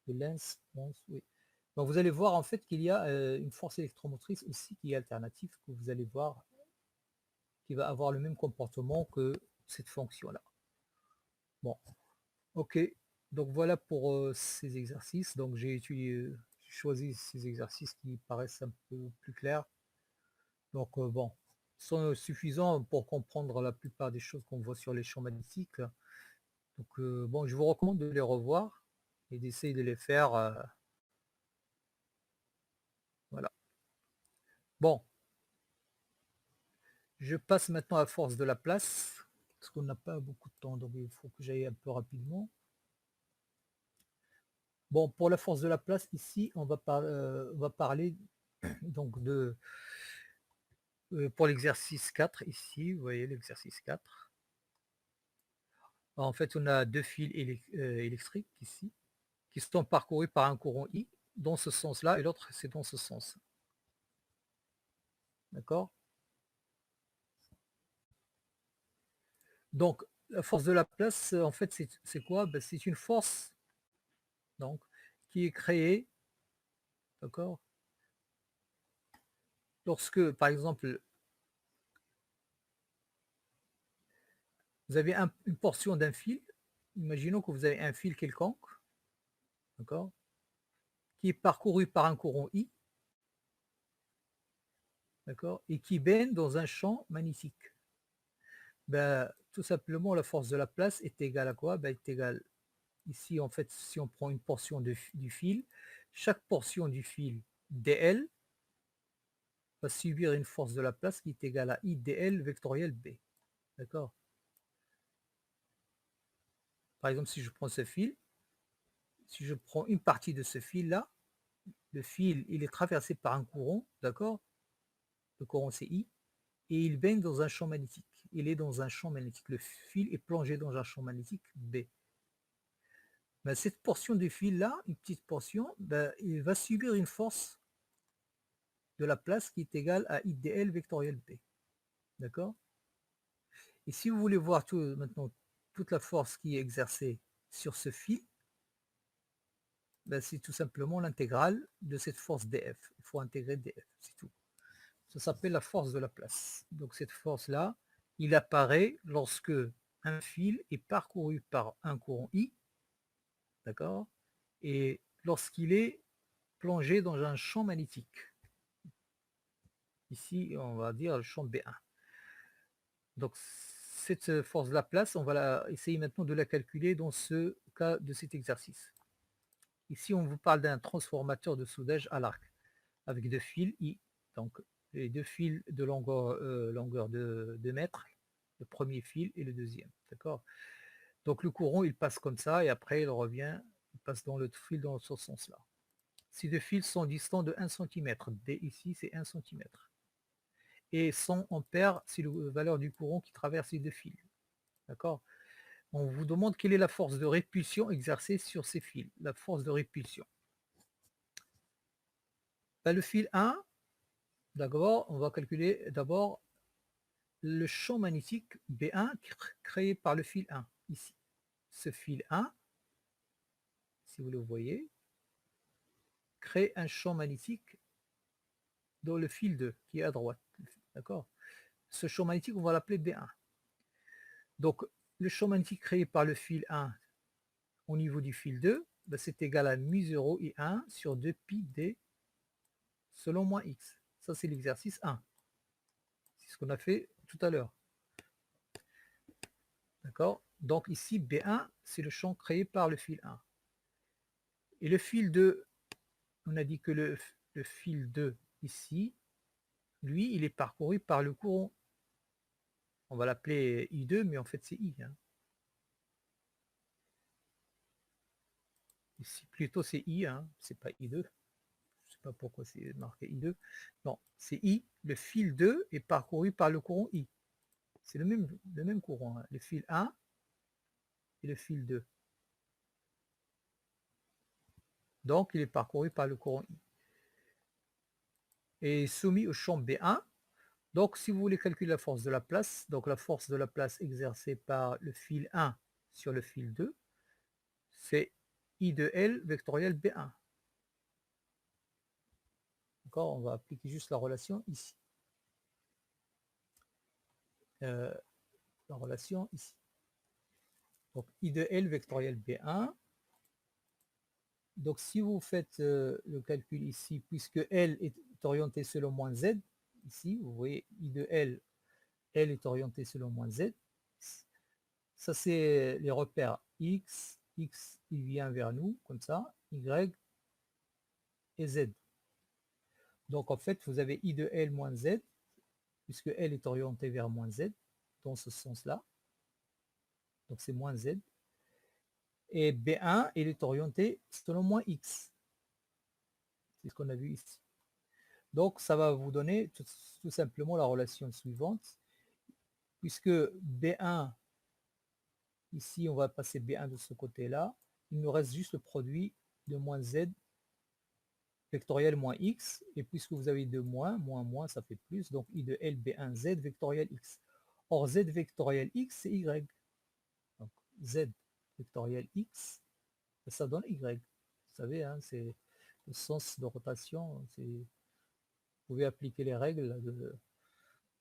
Lenz, oui. Donc vous allez voir en fait qu'il y a une force électromotrice aussi qui est alternative, que vous allez voir qui va avoir le même comportement que cette fonction-là. Bon, ok. Donc voilà pour ces exercices. Donc j'ai choisi ces exercices qui paraissent un peu plus clairs. Donc bon, ils sont suffisants pour comprendre la plupart des choses qu'on voit sur les champs magnétiques. Donc bon, je vous recommande de les revoir et d'essayer de les faire. Voilà. Bon, je passe maintenant à force de la place, parce qu'on n'a pas beaucoup de temps, donc il faut que j'aille un peu rapidement. Bon, pour la force de la place, ici, on va parler donc pour l'exercice 4, ici, vous voyez l'exercice 4. En fait, on a deux fils électriques ici, qui sont parcourus par un courant I, dans ce sens-là, et l'autre, c'est dans ce sens. D'accord? Donc, la force de la place, en fait, c'est quoi? Ben, c'est une force donc, qui est créée, d'accord? Lorsque, par exemple, vous avez une portion d'un fil, imaginons que vous avez un fil quelconque, d'accord, qui est parcouru par un courant I, d'accord, et qui baigne dans un champ magnétique. Ben, tout simplement, la force de la place est égale à quoi? Ben, est égale, ici, en fait, si on prend une portion du fil, chaque portion du fil dl va subir une force de la place qui est égale à I dl vectoriel B. D'accord? Par exemple, si je prends ce fil, si je prends une partie de ce fil-là, le fil, il est traversé par un courant, d'accord? Le courant c'est I, et il baigne dans un champ magnétique. Il est dans un champ magnétique. Le fil est plongé dans un champ magnétique B. Ben, cette portion du fil-là, une petite portion, ben, il va subir une force de la place qui est égale à IDL vectoriel B. D'accord? Et si vous voulez voir maintenant toute la force qui est exercée sur ce fil, ben, c'est tout simplement l'intégrale de cette force dF. Il faut intégrer dF, c'est tout. Ça s'appelle la force de la place. Donc cette force-là, il apparaît lorsque un fil est parcouru par un courant I, d'accord, et lorsqu'il est plongé dans un champ magnétique. Ici, on va dire le champ B1. Donc cette force de la place, on va essayer maintenant de la calculer dans ce cas de cet exercice. Ici, on vous parle d'un transformateur de soudage à l'arc avec deux fils I. Donc les deux fils de longueur de 2 mètres, le premier fil et le deuxième. D'accord? Donc le courant, il passe comme ça et après il revient, il passe dans le fil dans ce sens-là. Ces deux fils sont distants de 1 cm. D ici, c'est 1 cm. Et 100 ampères, c'est la valeur du courant qui traverse les deux fils. D'accord? On vous demande quelle est la force de répulsion exercée sur ces fils. La force de répulsion. Ben, le fil 1, d'abord, on va calculer d'abord le champ magnétique B1 créé par le fil 1, ici. Ce fil 1, si vous le voyez, crée un champ magnétique dans le fil 2, qui est à droite. D'accord? Ce champ magnétique, on va l'appeler B1. Donc, le champ magnétique créé par le fil 1 au niveau du fil 2, ben, c'est égal à mu0 et 1 sur 2 pi d selon moins x. Ça, c'est l'exercice 1. C'est ce qu'on a fait tout à l'heure. D'accord? Donc ici, B1, c'est le champ créé par le fil 1. Et le fil 2, on a dit que le fil 2 ici, lui, il est parcouru par le courant. On va l'appeler I2, mais en fait c'est I. Hein. Ici, plutôt c'est I, hein. C'est pas I2. Je ne sais pas pourquoi c'est marqué I2. Non, c'est I. Le fil 2 est parcouru par le courant I. C'est le même courant, hein. Le fil 1 et le fil 2. Donc, il est parcouru par le courant I. Et soumis au champ B1. Donc, si vous voulez calculer la force de la place, donc la force de la place exercée par le fil 1 sur le fil 2, c'est I de L vectoriel B1. D'accord, on va appliquer juste la relation ici. La relation ici. Donc, I de L vectoriel B1. Donc, si vous faites le calcul ici, puisque L est orienté selon moins Z, ici, vous voyez I de L, L est orienté selon moins Z. Ça, c'est les repères X, X, il vient vers nous, comme ça, Y et Z. Donc, en fait, vous avez I de L moins Z, puisque L est orienté vers moins Z, dans ce sens-là. Donc, c'est moins Z. Et B1, il est orienté selon moins X. C'est ce qu'on a vu ici. Donc, ça va vous donner tout simplement la relation suivante, puisque B1, ici, on va passer B1 de ce côté-là, il nous reste juste le produit de moins Z vectoriel moins X, et puisque vous avez deux moins, moins, ça fait plus, donc I de L B1 Z vectoriel X. Or, Z vectoriel X, c'est Y. Donc, Z vectoriel X, ça donne Y. Vous savez, hein, c'est le sens de rotation, vous pouvez appliquer les règles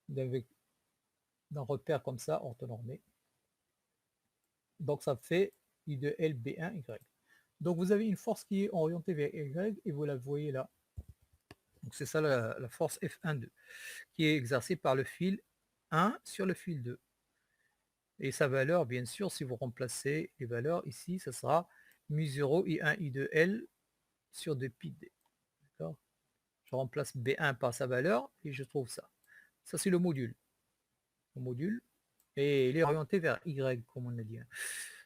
d'un repère comme ça, orthonormé. Donc ça fait I de L B1 Y. Donc vous avez une force qui est orientée vers Y et vous la voyez là. Donc c'est ça la force F1,2 qui est exercée par le fil 1 sur le fil 2. Et sa valeur, bien sûr, si vous remplacez les valeurs ici, ça sera mu0 I1 I2L sur 2πd. D'accord, je remplace B1 par sa valeur et je trouve ça. Ça, c'est le module. Le module. Et il est orienté vers Y, comme on a dit.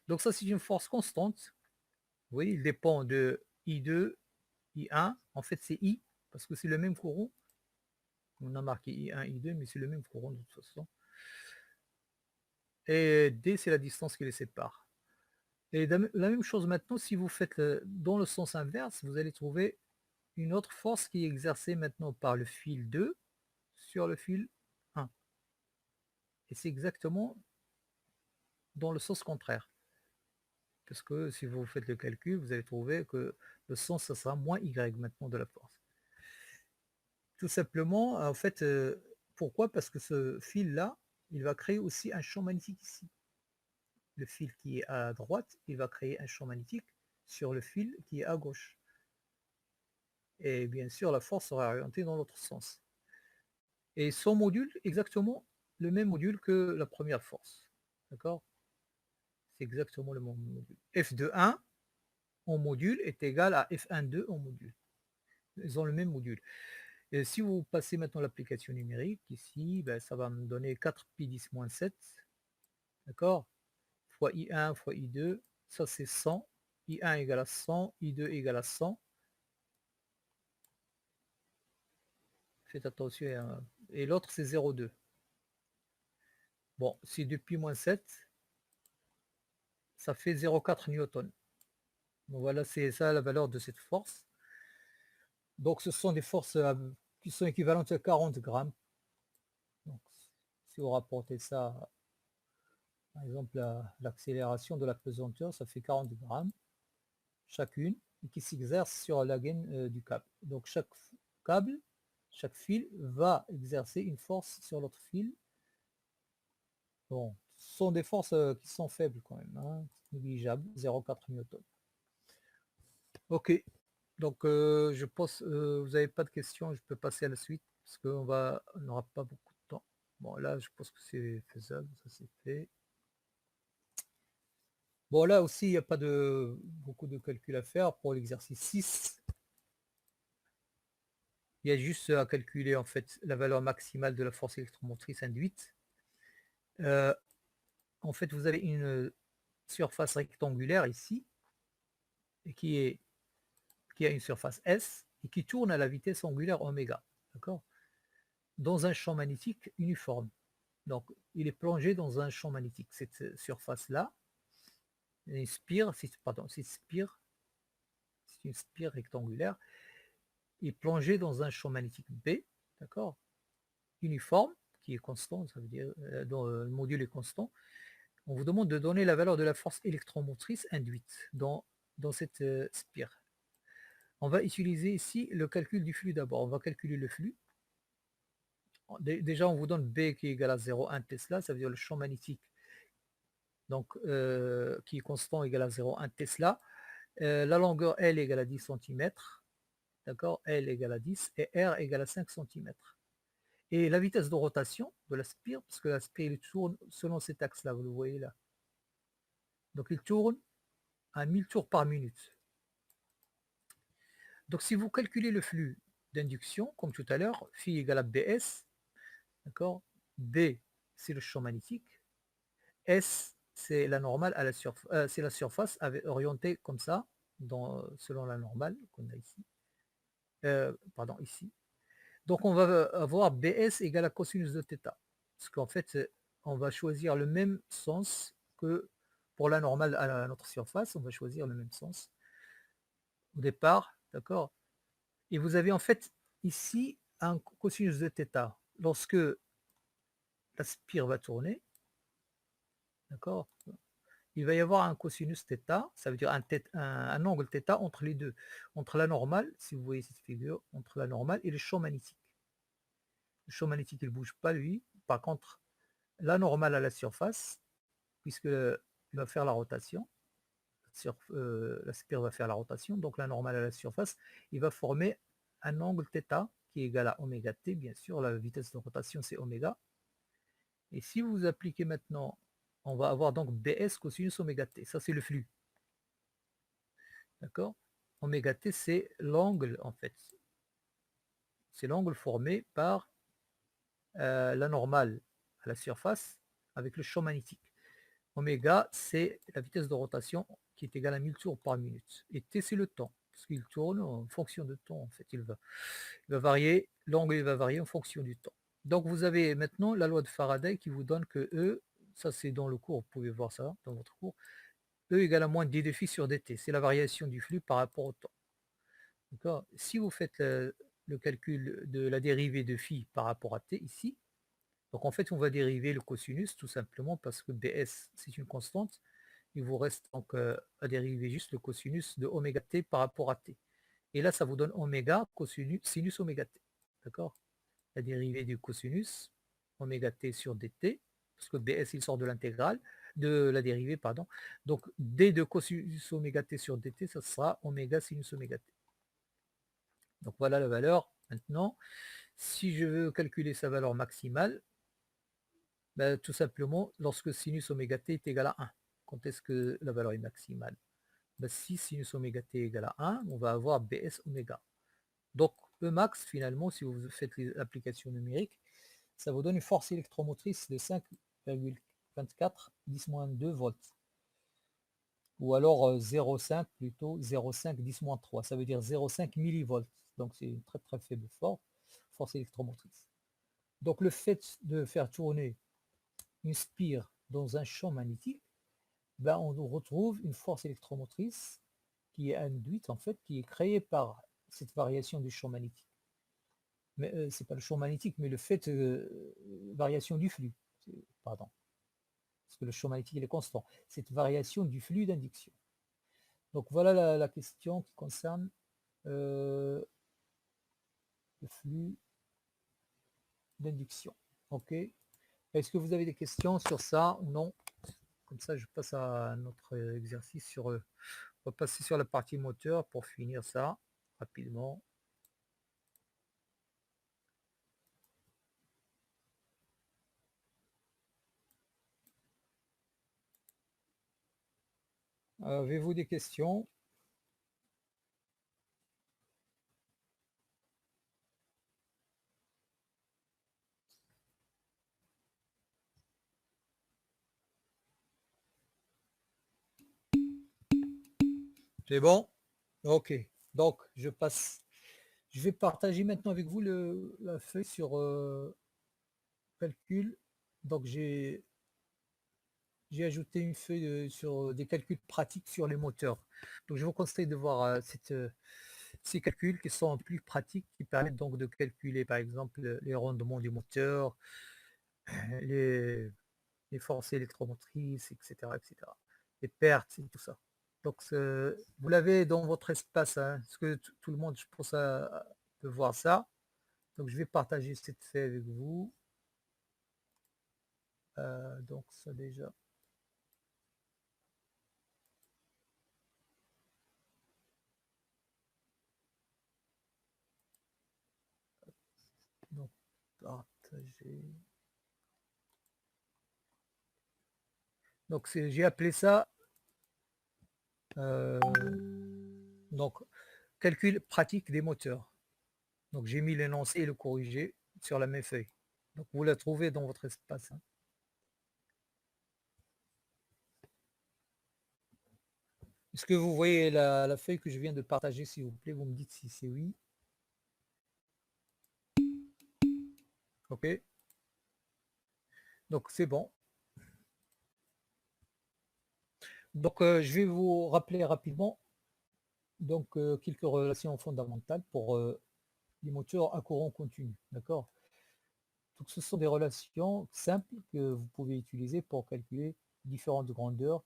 Donc ça, c'est une force constante. Vous voyez, il dépend de I2, I1. En fait, c'est I, parce que c'est le même courant. On a marqué I1, I2, mais c'est le même courant de toute façon. Et D, c'est la distance qui les sépare. Et la même chose maintenant, si vous faites dans le sens inverse, vous allez trouver une autre force qui est exercée maintenant par le fil 2 sur le fil 1. Et c'est exactement dans le sens contraire. Parce que si vous faites le calcul, vous allez trouver que le sens, ça sera moins Y maintenant de la force. Tout simplement, en fait, pourquoi? Parce que ce fil-là, il va créer aussi un champ magnétique ici. Le fil qui est à droite, il va créer un champ magnétique sur le fil qui est à gauche. Et bien sûr, la force sera orientée dans l'autre sens. Et son module, exactement le même module que la première force. D'accord? C'est exactement le même module. F de 1 en module est égal à F1,2 en module. Ils ont le même module. Et si vous passez maintenant l'application numérique, ici, ben, ça va me donner 4π10-7, d'accord, fois I1 fois I2, ça c'est 100, I1 égale à 100, I2 égale à 100. Faites attention, et l'autre c'est 0,2. Bon, si depuis moins 7, ça fait 0,4 newton. Donc voilà, c'est ça la valeur de cette force. Donc ce sont des forces qui sont équivalentes à 40 grammes. Donc, si vous rapportez ça, par exemple, l'accélération de la pesanteur, ça fait 40 grammes chacune, et qui s'exerce sur la gaine du câble. Donc chaque câble, chaque fil va exercer une force sur l'autre fil. Bon, ce sont des forces qui sont faibles quand même, hein, négligeables, 0,4 newton. Ok, donc je pense, vous n'avez pas de questions, je peux passer à la suite, parce qu'on n'aura pas beaucoup de temps. Bon, là, je pense que c'est faisable, ça c'est fait. Bon, là aussi, il n'y a pas beaucoup de calculs à faire pour l'exercice 6. Il y a juste à calculer en fait la valeur maximale de la force électromotrice induite. En fait, vous avez une surface rectangulaire ici, et qui a une surface S, et qui tourne à la vitesse angulaire oméga, d'accord, dans un champ magnétique uniforme. Donc, il est plongé dans un champ magnétique. Cette surface-là, une spire, pardon, c'est une spire rectangulaire, est plongée dans un champ magnétique B, d'accord, uniforme, qui est constant, ça veut dire dont le module est constant. On vous demande de donner la valeur de la force électromotrice induite dans cette spire. On va utiliser ici le calcul du flux d'abord. On va calculer le flux. Déjà, on vous donne B qui est égal à 0,1 Tesla, ça veut dire le champ magnétique donc, qui est constant égal à 0,1 Tesla. La longueur L égale à 10 cm, d'accord, L égale à 10 et R égale à 5 cm. Et la vitesse de rotation de la spire, parce que la spire il tourne selon cet axe-là, vous le voyez là. Donc il tourne à 1000 tours par minute. Donc si vous calculez le flux d'induction, comme tout à l'heure, phi égale à BS, d'accord, B c'est le champ magnétique, S c'est la normale à la surface, c'est la surface orientée comme ça, selon la normale qu'on a ici. Pardon, ici. Donc on va avoir BS égale à cosinus de θ. Parce qu'en fait, on va choisir le même sens que pour la normale à notre surface, on va choisir le même sens au départ, d'accord. Et vous avez en fait ici un cosinus de θ. Lorsque la spire va tourner, d'accord, il va y avoir un cosinus θ, ça veut dire un angle θ entre les deux, entre la normale, si vous voyez cette figure, entre la normale et le champ magnétique. Le champ magnétique, il ne bouge pas, lui. Par contre, la normale à la surface, puisqu'il va faire la rotation, la spire va faire la rotation, donc la normale à la surface, il va former un angle θ qui est égal à oméga t, bien sûr, la vitesse de rotation c'est oméga. Et si vous appliquez maintenant, on va avoir donc bs cosinus oméga t, ça c'est le flux. D'accord? Oméga t c'est l'angle en fait. C'est l'angle formé par la normale à la surface avec le champ magnétique. Oméga, c'est la vitesse de rotation qui est égale à 1000 tours par minute. Et T, c'est le temps, parce qu'il tourne en fonction de temps, en fait. Il va varier, l'angle va varier en fonction du temps. Donc, vous avez maintenant la loi de Faraday qui vous donne que E, ça c'est dans le cours, vous pouvez voir ça dans votre cours, E égale à moins d de phi sur dt. C'est la variation du flux par rapport au temps. D'accord. Si vous faites le calcul de la dérivée de phi par rapport à t ici, donc en fait on va dériver le cosinus tout simplement parce que bs c'est une constante. Il vous reste donc à dériver juste le cosinus de oméga t par rapport à t. Et là ça vous donne oméga cosinus sinus oméga t. D'accord. La dérivée du cosinus oméga t sur dt, parce que bs il sort de l'intégrale, de la dérivée, pardon. Donc d de cosinus oméga t sur dt, ça sera oméga sinus oméga t. Donc voilà la valeur. Maintenant, si je veux calculer sa valeur maximale, ben, tout simplement, lorsque sinus oméga t est égal à 1. Quand est-ce que la valeur est maximale? Ben, si sinus oméga t est égal à 1, on va avoir bs oméga. Donc E max, finalement, si vous faites l'application numérique, ça vous donne une force électromotrice de 5,24 10-2 volts. Ou alors 0,5 plutôt, 0,5 10-3. Ça veut dire 0,5 millivolts. Donc c'est une très très faible force électromotrice. Donc le fait de faire tourner une spire dans un champ magnétique, ben, on retrouve une force électromotrice qui est induite en fait, qui est créée par cette variation du champ magnétique. Mais c'est pas le champ magnétique, mais le fait variation du flux, pardon, parce que le champ magnétique il est constant. Cette variation du flux d'induction. Donc voilà la question qui concerne le flux d'induction. Ok. Est-ce que vous avez des questions sur ça ou non? Comme ça, je passe à notre exercice sur... on va passer sur la partie moteur pour finir ça rapidement. Avez-vous des questions? C'est bon? Ok. Donc, je passe. Je vais partager maintenant avec vous la feuille sur calcul Donc j'ai ajouté une feuille sur des calculs pratiques sur les moteurs. Donc je vous conseille de voir ces calculs qui sont plus pratiques, qui permettent donc de calculer par exemple les rendements du moteur, les, les forces électromotrices, etc., etc., les pertes et tout ça. Donc vous l'avez dans votre espace, hein, parce que tout le monde, je pense, peut voir ça. Donc je vais partager cette feuille avec vous. Donc ça déjà. Donc partager. Donc j'ai appelé ça donc calcul pratique des moteurs. Donc j'ai mis l'énoncé et le corrigé sur la même feuille. Donc vous la trouvez dans votre espace, hein. Est-ce que vous voyez la feuille que je viens de partager, s'il vous plaît? Vous me dites si c'est oui. OK. Donc c'est bon. Donc je vais vous rappeler rapidement donc quelques relations fondamentales pour les moteurs à courant continu. D'accord? Donc ce sont des relations simples que vous pouvez utiliser pour calculer différentes grandeurs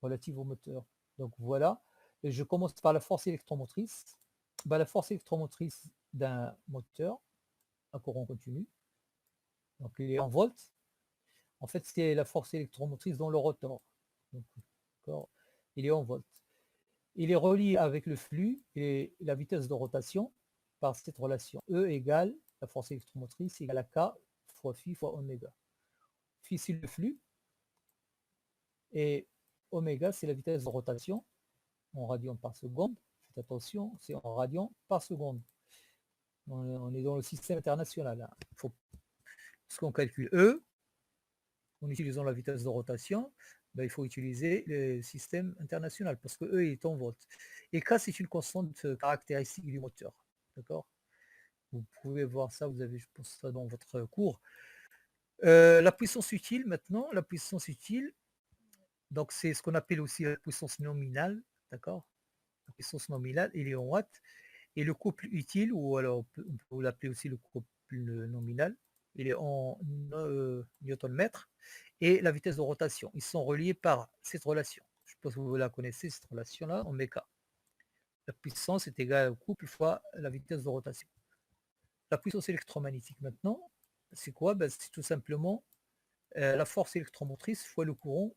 relatives au moteur. Donc voilà. Et je commence par la force électromotrice. La force électromotrice d'un moteur à courant continu, donc il est en volts. En fait, c'est la force électromotrice dans le rotor. Donc, il est en volts. Il est relié avec le flux et la vitesse de rotation par cette relation. E égale la force électromotrice égale à K fois phi fois oméga. Phi, c'est le flux et oméga, c'est la vitesse de rotation en radians par seconde. Faites attention, c'est en radians par seconde. On est dans le système international, hein. Parce qu'on calcule E, en utilisant la vitesse de rotation, il faut utiliser le système international parce que E est en volts. Et K, c'est une constante caractéristique du moteur. D'accord? Vous pouvez voir ça, vous avez, je pense, ça dans votre cours. La puissance utile, maintenant, la puissance utile, donc c'est ce qu'on appelle aussi la puissance nominale. D'accord? La puissance nominale, il est en watts. Et le couple utile, ou alors on peut l'appeler aussi le couple nominal, il est en newton-mètre, et la vitesse de rotation. Ils sont reliés par cette relation. Je pense que vous la connaissez, cette relation-là, en méca. La puissance est égale au couple fois la vitesse de rotation. La puissance électromagnétique maintenant, c'est quoi? C'est tout simplement la force électromotrice fois le courant,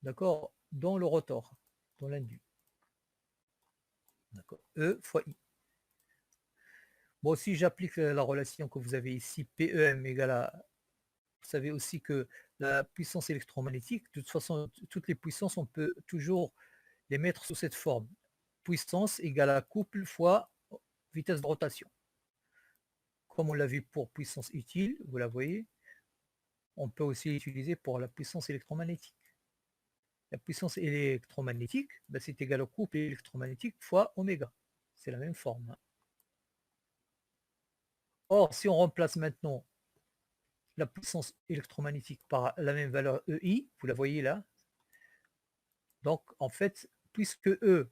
d'accord, dans le rotor, dans l'induit. D'accord. E fois I. Bon, si j'applique la relation que vous avez ici, PEM égale à... Vous savez aussi que la puissance électromagnétique, de toute façon, toutes les puissances, on peut toujours les mettre sous cette forme. Puissance égale à couple fois vitesse de rotation. Comme on l'a vu pour puissance utile, vous la voyez, on peut aussi l'utiliser pour la puissance électromagnétique. La puissance électromagnétique, c'est égal au couple électromagnétique fois oméga. C'est la même forme, hein. Or, si on remplace maintenant la puissance électromagnétique par la même valeur EI, vous la voyez là, donc en fait, puisque E,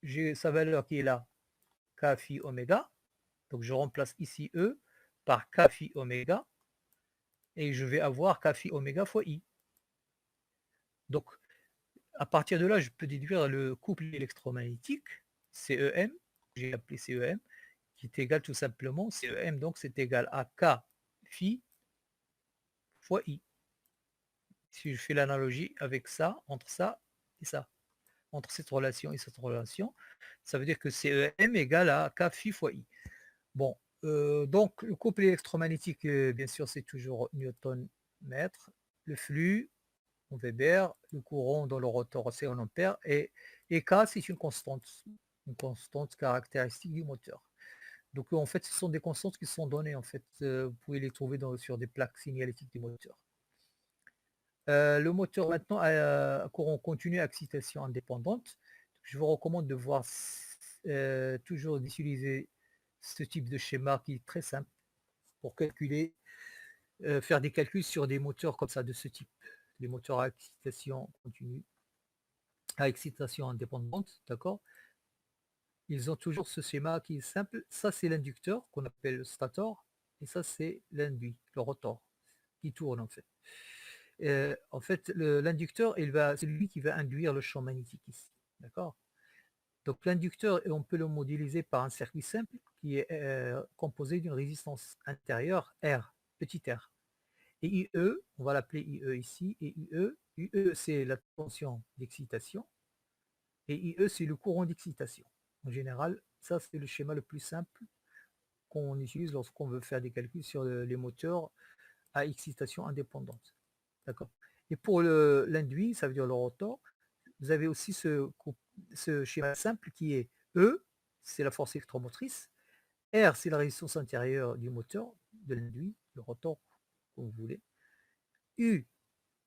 j'ai sa valeur qui est là, K phi oméga, donc je remplace ici E par K phi oméga, et je vais avoir K phi oméga fois I. Donc, à partir de là, je peux déduire le couple électromagnétique, CEM, j'ai appelé CEM, qui est égal tout simplement, CEM, donc c'est égal à K phi fois I. Si je fais l'analogie avec ça, entre ça et ça, entre cette relation et cette relation, ça veut dire que CEM égale à K phi fois I. Bon, donc le couple électromagnétique, bien sûr, c'est toujours Newton-mètre. Le flux en Weber, le courant dans le rotor, c'est en ampères, et K, c'est une constante caractéristique du moteur. Donc en fait, ce sont des constantes qui sont données, en fait, vous pouvez les trouver sur des plaques signalétiques du moteur. Le moteur maintenant à courant continu à excitation indépendante. Je vous recommande de voir toujours d'utiliser ce type de schéma qui est très simple pour calculer faire des calculs sur des moteurs comme ça de ce type, les moteurs à excitation continue, à excitation indépendante, d'accord? Ils ont toujours ce schéma qui est simple. Ça, c'est l'inducteur qu'on appelle le stator, et ça, c'est l'induit, le rotor, qui tourne en fait. En fait, l'inducteur, c'est lui qui va induire le champ magnétique ici, d'accord? Donc l'inducteur, on peut le modéliser par un circuit simple qui est composé d'une résistance intérieure R, petit r. Et IE, on va l'appeler IE ici, et UE c'est la tension d'excitation, et IE c'est le courant d'excitation. En général, ça c'est le schéma le plus simple qu'on utilise lorsqu'on veut faire des calculs sur les moteurs à excitation indépendante. D'accord. Et pour l'induit, ça veut dire le rotor, vous avez aussi ce schéma simple qui est E, c'est la force électromotrice, R, c'est la résistance intérieure du moteur, de l'induit, le rotor, comme vous voulez. U,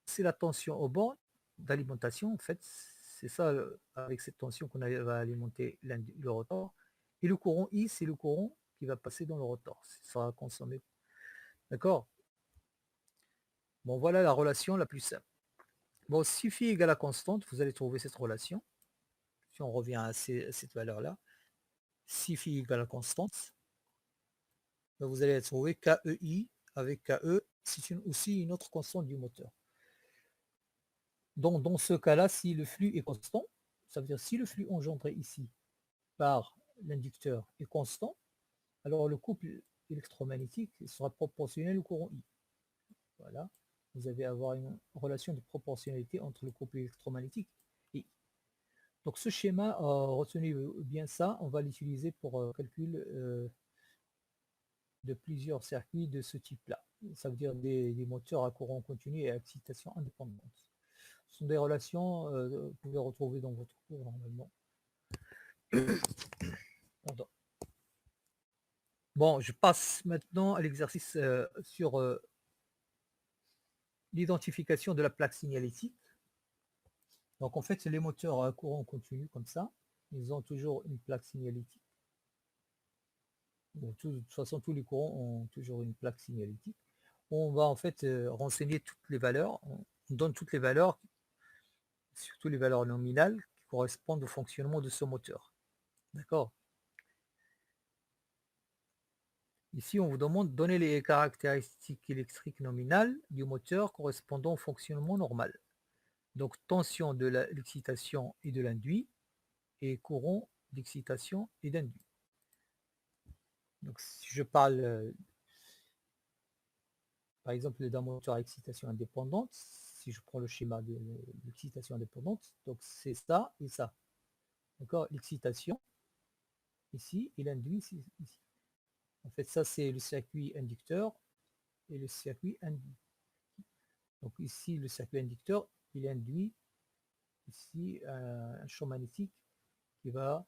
c'est la tension au bornes d'alimentation, en fait, c'est ça, avec cette tension qu'on va alimenter le rotor. Et le courant I, c'est le courant qui va passer dans le rotor, ça sera consommé. D'accord. Bon, voilà la relation la plus simple. Bon, si phi égale à constante, vous allez trouver cette relation. Si on revient à cette valeur-là, si phi égale à constante, ben vous allez trouver KEI avec KE, c'est aussi une autre constante du moteur. Donc, dans ce cas-là, si le flux est constant, ça veut dire si le flux engendré ici par l'inducteur est constant, alors le couple électromagnétique sera proportionnel au courant I. Voilà, vous allez avoir une relation de proportionnalité entre le couple électromagnétique et I. Donc ce schéma, retenez bien ça, on va l'utiliser pour calcul de plusieurs circuits de ce type-là. Ça veut dire des moteurs à courant continu et à excitation indépendante. Ce sont des relations que vous pouvez retrouver dans votre cours normalement. Pardon. Bon, je passe maintenant à l'exercice sur l'identification de la plaque signalétique. Donc en fait, les moteurs à courant continu comme ça, ils ont toujours une plaque signalétique. Bon, de toute façon, tous les courants ont toujours une plaque signalétique. On va en fait renseigner toutes les valeurs, on donne toutes les valeurs, surtout les valeurs nominales qui correspondent au fonctionnement de ce moteur. D'accord. Ici, on vous demande de donner les caractéristiques électriques nominales du moteur correspondant au fonctionnement normal. Donc tension de l'excitation et de l'induit, et courant d'excitation et d'induit. Donc si je parle par exemple d'un moteur à excitation indépendante, si je prends le schéma de l'excitation indépendante, donc c'est ça et ça. D'accord, l'excitation ici et l'induit ici. En fait, ça c'est le circuit inducteur et le circuit induit. Donc ici le circuit inducteur, il induit ici un champ magnétique qui va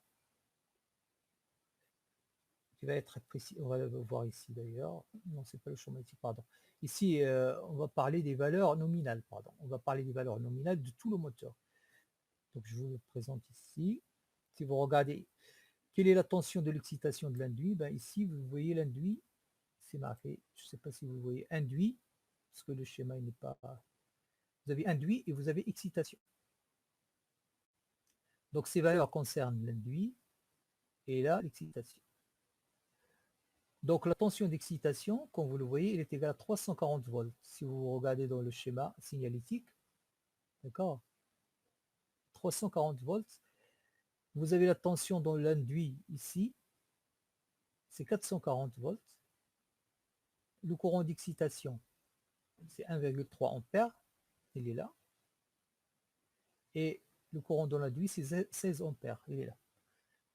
être précis. On va le voir ici d'ailleurs. Non, c'est pas le champ magnétique, pardon. Ici, on va parler des valeurs nominales, pardon. On va parler des valeurs nominales de tout le moteur. Donc je vous le présente ici. Si vous regardez, quelle est la tension de l'excitation de l'induit? Ben, ici, vous voyez l'induit, c'est marqué, je ne sais pas si vous voyez induit, parce que le schéma n'est pas... Vous avez induit et vous avez excitation. Donc ces valeurs concernent l'induit et là, l'excitation. Donc la tension d'excitation, comme vous le voyez, elle est égale à 340 volts. Si vous regardez dans le schéma signalétique, d'accord, 340 volts. Vous avez la tension dans l'induit ici, c'est 440 volts. Le courant d'excitation, c'est 1,3 ampères, il est là. Et le courant dans l'induit, c'est 16 ampères, il est là.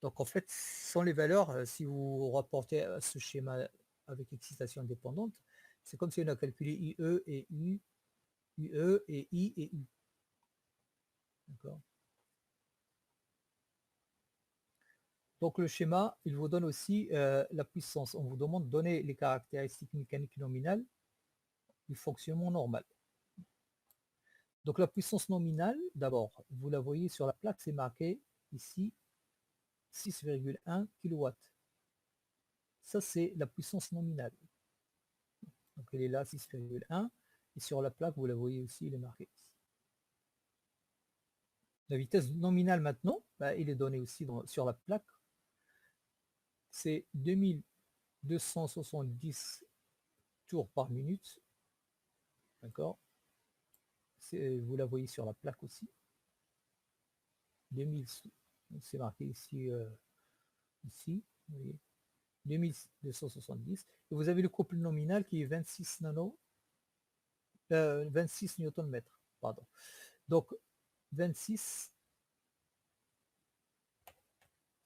Donc en fait, ce sont les valeurs, si vous rapportez à ce schéma avec excitation indépendante, c'est comme si on a calculé IE et U, UE et I et U. D'accord. Donc le schéma, il vous donne aussi la puissance. On vous demande de donner les caractéristiques mécaniques nominales du fonctionnement normal. Donc la puissance nominale, d'abord, vous la voyez sur la plaque, c'est marqué ici 6,1 kW. Ça, c'est la puissance nominale. Donc il est là, 6,1. Et sur la plaque, vous la voyez aussi, il est marqué ici. La vitesse nominale maintenant, bah, il est donné aussi sur la plaque. C'est 2270 tours par minute. D'accord? Vous la voyez sur la plaque aussi. 2000, c'est marqué ici, ici, vous voyez, 2270. Et vous avez le couple nominal qui est 26 nano, 26 newton-mètres, pardon. Donc 26,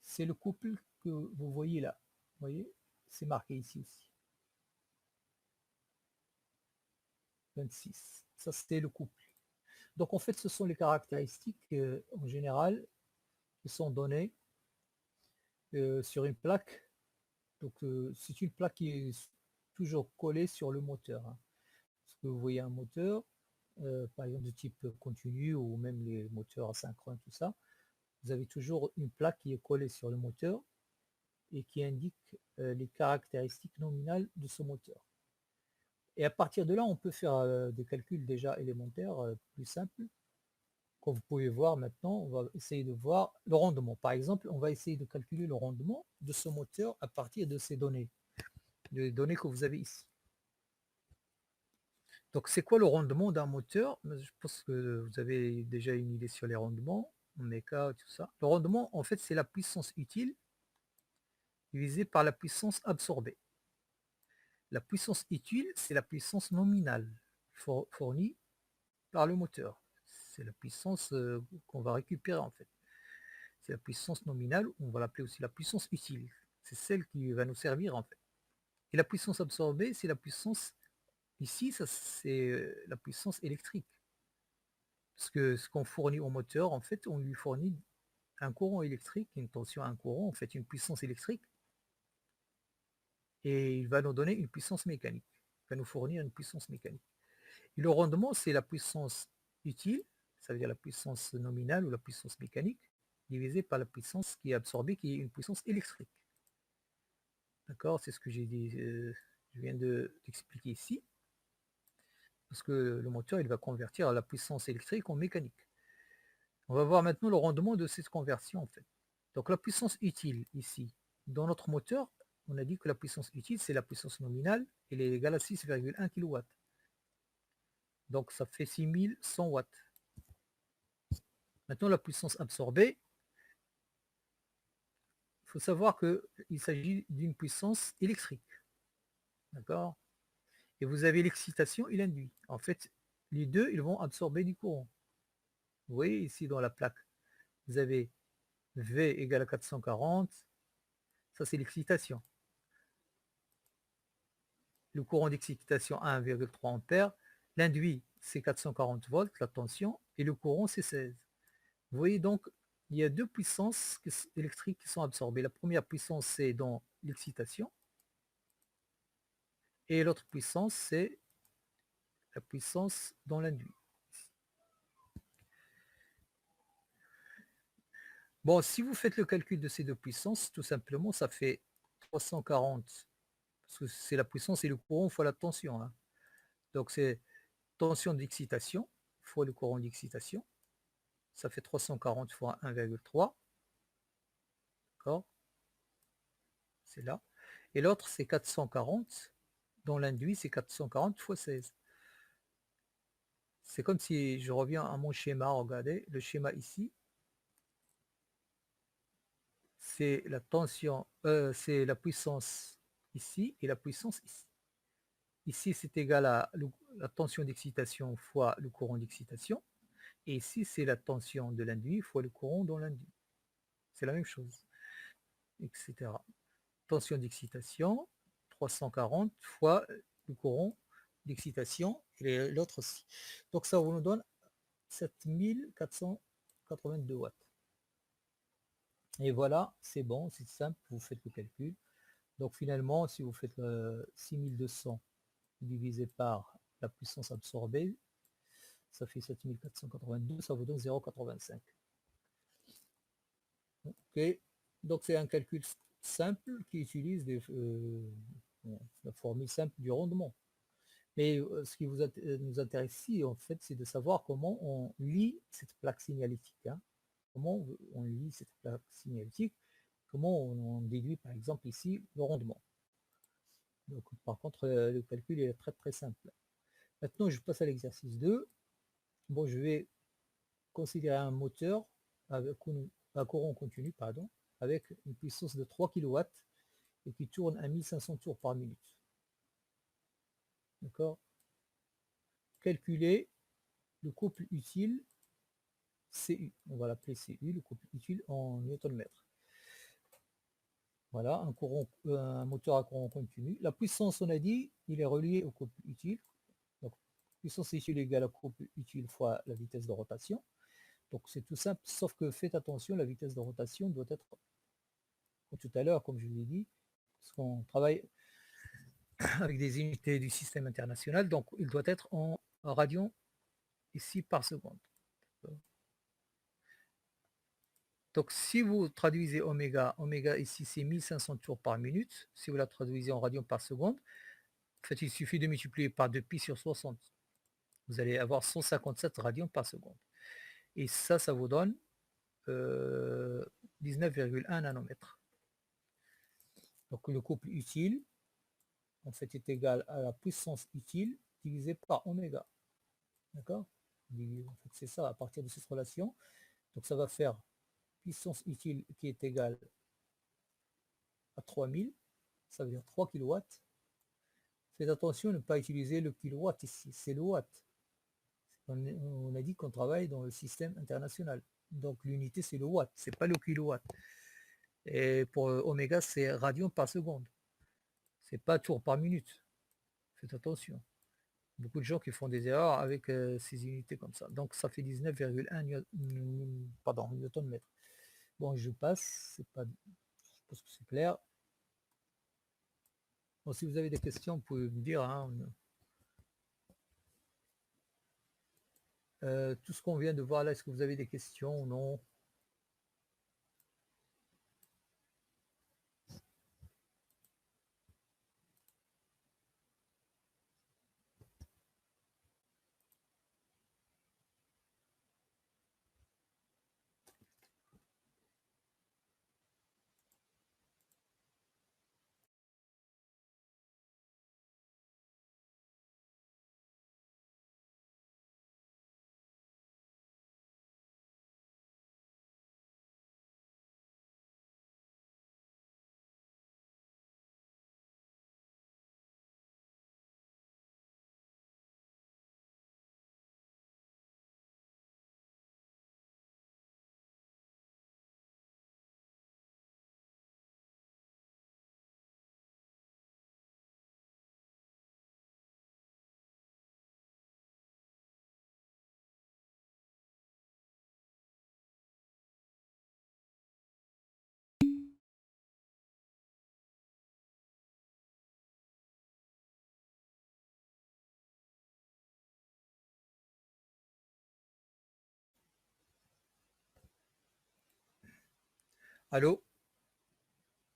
c'est le couple que vous voyez là. Vous voyez, c'est marqué ici aussi. 26, ça c'était le couple. Donc en fait, ce sont les caractéristiques en général qui sont données sur une plaque. Donc c'est une plaque qui est toujours collée sur le moteur. Hein. Parce que vous voyez un moteur, par exemple de type continu ou même les moteurs asynchrone, tout ça, vous avez toujours une plaque qui est collée sur le moteur et qui indique les caractéristiques nominales de ce moteur. Et à partir de là, on peut faire des calculs déjà élémentaires plus simples. Comme vous pouvez voir maintenant, on va essayer de voir le rendement. Par exemple, on va essayer de calculer le rendement de ce moteur à partir de ces données, les données que vous avez ici. Donc, c'est quoi le rendement d'un moteur? Je pense que vous avez déjà une idée sur les rendements, méca, tout ça. Le rendement, en fait, c'est la puissance utile divisée par la puissance absorbée. La puissance utile, c'est la puissance nominale fournie par le moteur. C'est la puissance qu'on va récupérer, en fait. C'est la puissance nominale, on va l'appeler aussi la puissance utile. C'est celle qui va nous servir, en fait. Et la puissance absorbée, c'est la puissance, ici, ça c'est la puissance électrique. Parce que ce qu'on fournit au moteur, en fait, on lui fournit un courant électrique, une tension, un courant, en fait, une puissance électrique. Et il va nous donner une puissance mécanique. Il va nous fournir une puissance mécanique. Et le rendement, c'est la puissance utile, ça veut dire la puissance nominale ou la puissance mécanique, divisée par la puissance qui est absorbée, qui est une puissance électrique. D'accord? C'est ce que j'ai dit, je viens d'expliquer ici. Parce que le moteur, il va convertir la puissance électrique en mécanique. On va voir maintenant le rendement de cette conversion, en fait. Donc la puissance utile, ici, dans notre moteur, on a dit que la puissance utile, c'est la puissance nominale, elle est égale à 6,1 kW. Donc ça fait 6100 watts. Maintenant, la puissance absorbée, il faut savoir qu'il s'agit d'une puissance électrique. D'accord? Et vous avez l'excitation et l'induit. En fait, les deux, ils vont absorber du courant. Vous voyez ici dans la plaque, vous avez V égale à 440, ça c'est l'excitation. Le courant d'excitation 1,3 ampères, l'induit c'est 440 volts, la tension, et le courant c'est 16. Vous voyez donc, il y a deux puissances électriques qui sont absorbées. La première puissance c'est dans l'excitation, et l'autre puissance c'est la puissance dans l'induit. Bon, si vous faites le calcul de ces deux puissances, tout simplement, ça fait 340, parce que c'est la puissance et le courant fois la tension. Hein. Donc c'est tension d'excitation fois le courant d'excitation. Ça fait 340 fois 1,3. D'accord? C'est là. Et l'autre, c'est 440. Dans l'induit, c'est 440 fois 16. C'est comme si je reviens à mon schéma. Regardez, le schéma ici. C'est la tension, c'est la puissance ici et la puissance ici. Ici, c'est égal à la tension d'excitation fois le courant d'excitation. Et ici, c'est la tension de l'induit fois le courant dans l'induit. C'est la même chose, etc. Tension d'excitation, 340 fois le courant d'excitation et l'autre aussi. Donc ça vous nous donne 7482 watts. Et voilà, c'est bon, c'est simple, vous faites le calcul. Donc finalement, si vous faites 6200 divisé par la puissance absorbée, ça fait 7482, ça vous donne 0,85. Ok, donc c'est un calcul simple qui utilise la formule simple du rendement. Mais ce qui nous intéresse ici, en fait, c'est de savoir comment on lit cette plaque signalétique. Hein. Comment on lit cette plaque signalétique, comment on déduit, par exemple, ici, le rendement. Donc, par contre, le calcul est très très simple. Maintenant, je passe à l'exercice 2. Bon, je vais considérer un moteur avec un courant continu, pardon, avec une puissance de 3 kW et qui tourne à 1500 tours par minute. D'accord? Calculer le couple utile CU. On va l'appeler CU, le couple utile en Newton-mètre. Voilà, un moteur à courant continu. La puissance, on a dit, il est relié au couple utile. Donc, puissance utile égale à couple utile fois la vitesse de rotation. Donc, c'est tout simple, sauf que faites attention, la vitesse de rotation doit être, comme tout à l'heure, comme je vous l'ai dit, parce qu'on travaille avec des unités du système international, donc il doit être en radians ici par seconde. Donc si vous traduisez oméga, oméga ici c'est 1500 tours par minute, si vous la traduisez en radians par seconde, en fait il suffit de multiplier par 2pi sur 60. Vous allez avoir 157 radians par seconde. Et ça vous donne 19,1 nanomètres. Donc le couple utile, en fait, est égal à la puissance utile divisé par oméga. D'accord? En fait, c'est ça, à partir de cette relation. Donc ça va faire puissance utile qui est égale à 3000, ça veut dire 3 kW. Faites attention à ne pas utiliser le kilowatt ici, c'est le watt. On a dit qu'on travaille dans le système international. Donc l'unité c'est le watt, c'est pas le kilowatt. Et pour oméga c'est radian par seconde. C'est pas tour par minute. Faites attention. Beaucoup de gens qui font des erreurs avec ces unités comme ça. Donc ça fait 19,1 newton-mètre. Bon, je passe, c'est pas, je pense que c'est clair. Bon, si vous avez des questions, vous pouvez me dire. Hein. Tout ce qu'on vient de voir là, est-ce que vous avez des questions ou non? Allô?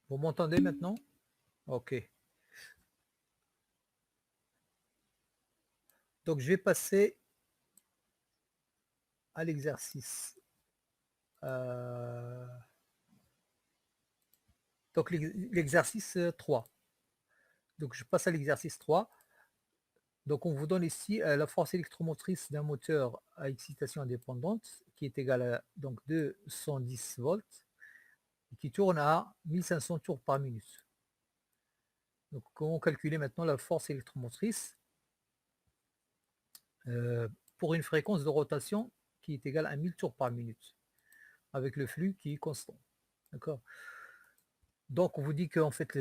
Vous m'entendez maintenant? Ok. Donc je vais passer à l'exercice. Donc l'exercice 3. Donc je passe à l'exercice 3. Donc on vous donne ici la force électromotrice d'un moteur à excitation indépendante qui est égale à donc 210 volts et qui tourne à 1500 tours par minute. Donc comment calculer maintenant la force électromotrice pour une fréquence de rotation qui est égale à 1000 tours par minute avec le flux qui est constant. D'accord. Donc on vous dit qu'en fait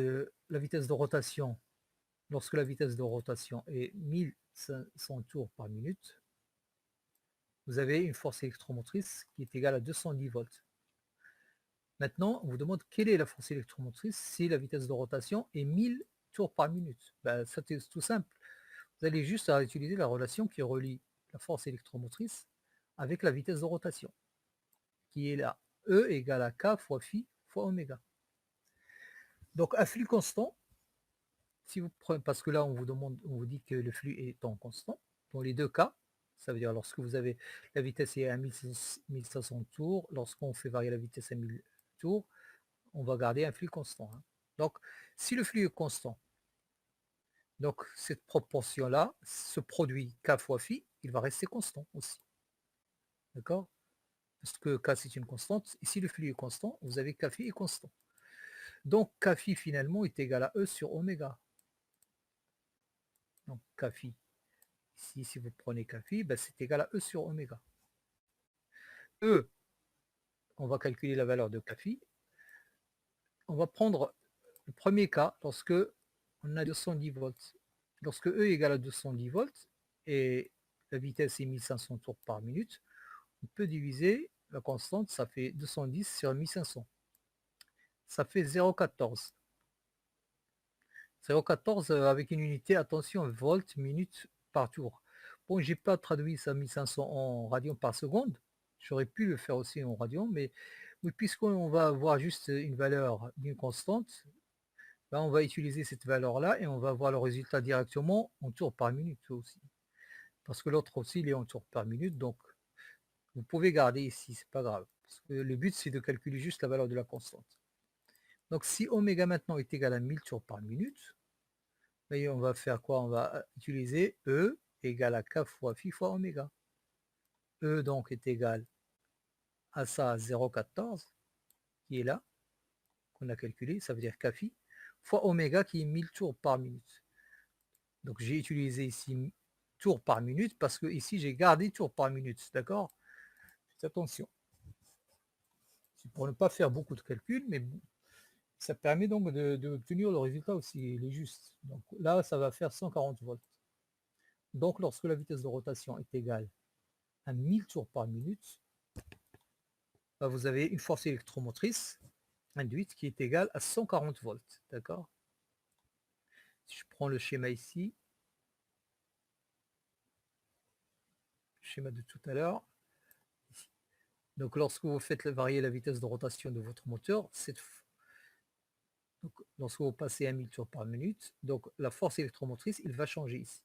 la vitesse de rotation, lorsque la vitesse de rotation est 1500 tours par minute, vous avez une force électromotrice qui est égale à 210 volts. Maintenant, on vous demande quelle est la force électromotrice si la vitesse de rotation est 1000 tours par minute. Ben, ça c'est tout simple. Vous allez juste à utiliser la relation qui relie la force électromotrice avec la vitesse de rotation, qui est là. E égale à K fois phi fois oméga. Donc à flux constant, Si vous prenez, parce que là, on vous demande, on vous dit que le flux est en constant. Dans les deux cas, ça veut dire lorsque vous avez la vitesse est à 1500 tours, lorsqu'on fait varier la vitesse à 1000 tours, on va garder un flux constant. Hein. Donc, si le flux est constant, donc cette proportion-là, ce produit K fois phi, il va rester constant aussi. D'accord? Parce que K c'est une constante, et si le flux est constant, vous avez K phi est constant. Donc K phi finalement est égal à E sur oméga. Donc K phi, ici si vous prenez K phi, ben, c'est égal à E sur oméga. E, on va calculer la valeur de K phi. On va prendre le premier cas lorsque on a 210 volts. Lorsque E est égal à 210 volts et la vitesse est 1500 tours par minute, on peut diviser la constante, ça fait 210 sur 1500. Ça fait 0,14. 0,14 avec une unité, attention, volts, minutes par tour. Bon, j'ai pas traduit ça 1500 en radians par seconde. J'aurais pu le faire aussi en radians, mais oui, puisqu'on va avoir juste une valeur d'une constante, ben, on va utiliser cette valeur-là et on va voir le résultat directement en tours par minute aussi. Parce que l'autre aussi, il est en tours par minute, donc vous pouvez garder ici, c'est pas grave. Parce que le but, c'est de calculer juste la valeur de la constante. Donc si oméga maintenant est égal à 1000 tours par minute, et on va faire quoi? On va utiliser E égale à K fois phi fois oméga. E donc est égal à ça 0,14 qui est là, qu'on a calculé, ça veut dire K phi, fois oméga qui est 1000 tours par minute. Donc j'ai utilisé ici tours par minute parce que ici j'ai gardé tours par minute, d'accord? Faites attention. C'est pour ne pas faire beaucoup de calculs, mais ça permet donc d'obtenir le résultat aussi, il est juste. Donc là, ça va faire 140 volts. Donc lorsque la vitesse de rotation est égale à 1000 tours par minute, bah, vous avez une force électromotrice induite qui est égale à 140 volts. D'accord? Si je prends le schéma ici, le schéma de tout à l'heure, donc lorsque vous faites varier la vitesse de rotation de votre moteur, donc, lorsque vous passez à 1000 tours par minute, donc la force électromotrice, il va changer ici,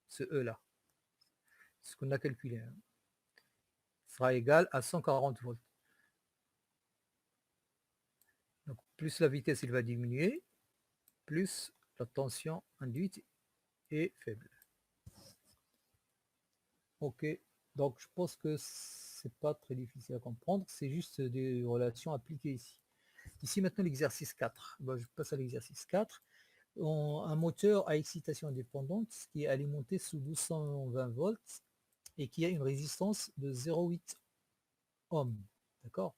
ce E là, ce qu'on a calculé, hein, sera égal à 140 volts. Donc plus la vitesse il va diminuer, plus la tension induite est faible. Ok, donc je pense que c'est pas très difficile à comprendre, c'est juste des relations appliquées ici. Ici maintenant l'exercice 4. Bon, je passe à l'exercice 4. Un moteur à excitation indépendante qui est alimenté sous 1220 volts et qui a une résistance de 0,8 ohms. D'accord?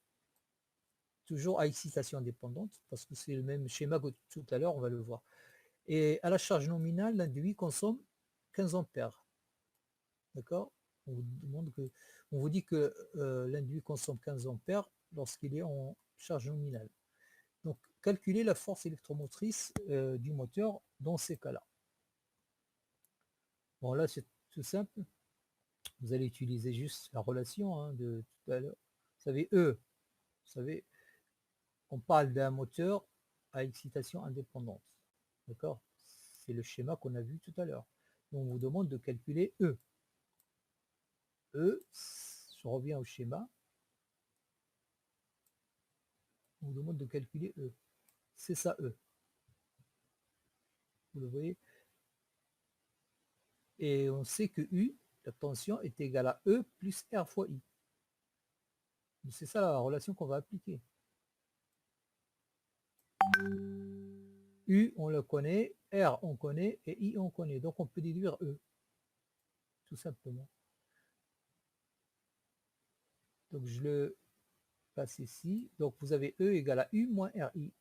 Toujours à excitation indépendante, parce que c'est le même schéma que tout à l'heure, on va le voir. Et à la charge nominale, l'induit consomme 15 ampères. D'accord? On vous dit que l'induit consomme 15 ampères lorsqu'il est en charge nominale. Donc, calculer la force électromotrice du moteur dans ces cas-là. Bon, là, c'est tout simple. Vous allez utiliser juste la relation hein, de tout à l'heure. Vous savez, E, vous savez, on parle d'un moteur à excitation indépendante. D'accord? C'est le schéma qu'on a vu tout à l'heure. On vous demande de calculer E. E, je reviens au schéma. On vous demande de calculer E. C'est ça E. Vous le voyez? Et on sait que U, la tension, est égale à E plus R fois I. C'est ça la relation qu'on va appliquer. U, on le connaît, R, on connaît, et I, on connaît. Donc, on peut déduire E, tout simplement. Donc, je le passe ici. Donc, vous avez E égale à U moins RI.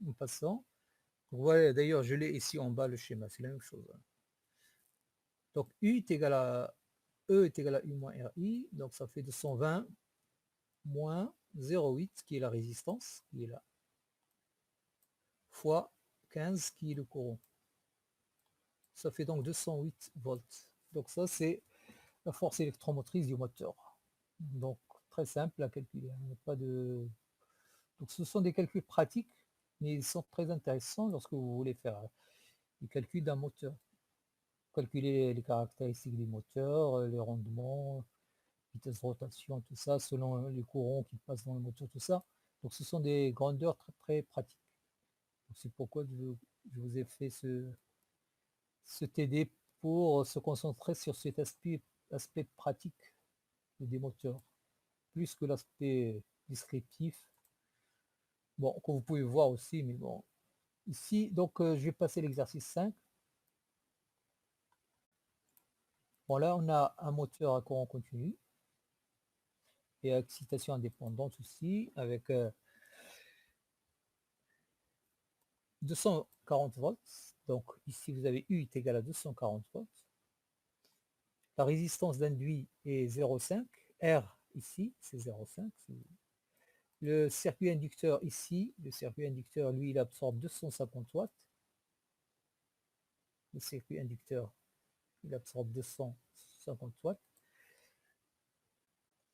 En passant. Voilà, d'ailleurs, je l'ai ici en bas, le schéma. C'est la même chose. Donc, U est égal à E est égal à U moins RI. Donc, ça fait 220 moins 0,8, qui est la résistance, qui est là, fois 15, qui est le courant. Ça fait donc 208 volts. Donc ça, c'est la force électromotrice du moteur. Donc, très simple à calculer. Il n'y a pas de... Donc, ce sont des calculs pratiques, mais ils sont très intéressants lorsque vous voulez faire du calcul d'un moteur. Calculer les caractéristiques du moteur, les rendements, vitesse de rotation, tout ça, selon les courants qui passent dans le moteur, tout ça. Donc ce sont des grandeurs très, très pratiques. C'est pourquoi je vous ai fait ce TD pour se concentrer sur cet aspect pratique des moteurs, plus que l'aspect descriptif. Bon, que vous pouvez voir aussi, mais bon. Ici, donc, je vais passer l'exercice 5. Bon, là, on a un moteur à courant continu et à excitation indépendante aussi, avec 240 volts. Donc, ici, vous avez U est égal à 240 volts. La résistance d'induit est 0,5. R, ici, c'est 0,5. Le circuit inducteur ici, le circuit inducteur, lui, il absorbe 250 watts. Le circuit inducteur, il absorbe 250 watts.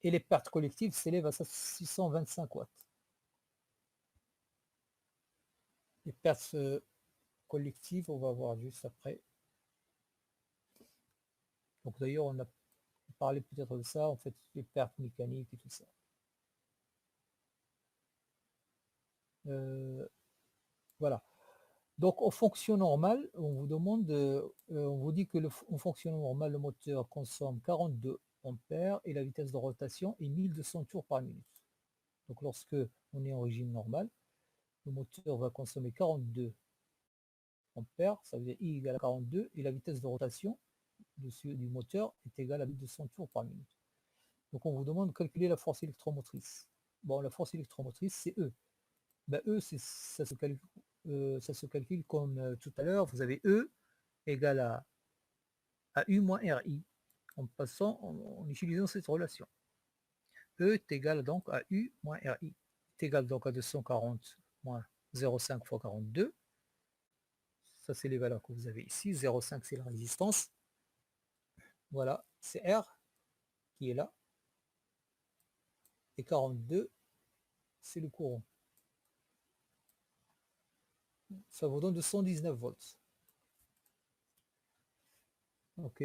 Et les pertes collectives s'élèvent à 625 watts. Les pertes collectives, on va voir juste après. Donc d'ailleurs, on a parlé peut-être de ça, en fait, les pertes mécaniques et tout ça. Voilà. Donc en fonction normale, on vous demande, on vous dit que en fonction normale, le moteur consomme 42 ampères et la vitesse de rotation est 1200 tours par minute. Donc lorsque on est en régime normal, le moteur va consommer 42 ampères, ça veut dire I égale à 42, et la vitesse de rotation du moteur est égale à 1200 tours par minute. Donc on vous demande de calculer la force électromotrice. Bon, la force électromotrice, c'est E. Ben, E, ça se calcule comme tout à l'heure. Vous avez E égale à U moins RI, en utilisant cette relation. E est égal donc à U moins RI. Est égal donc à 240 moins 0,5 fois 42. Ça, c'est les valeurs que vous avez ici. 0,5, c'est la résistance. Voilà, c'est R qui est là. Et 42, c'est le courant. Ça vous donne 219 volts. Ok.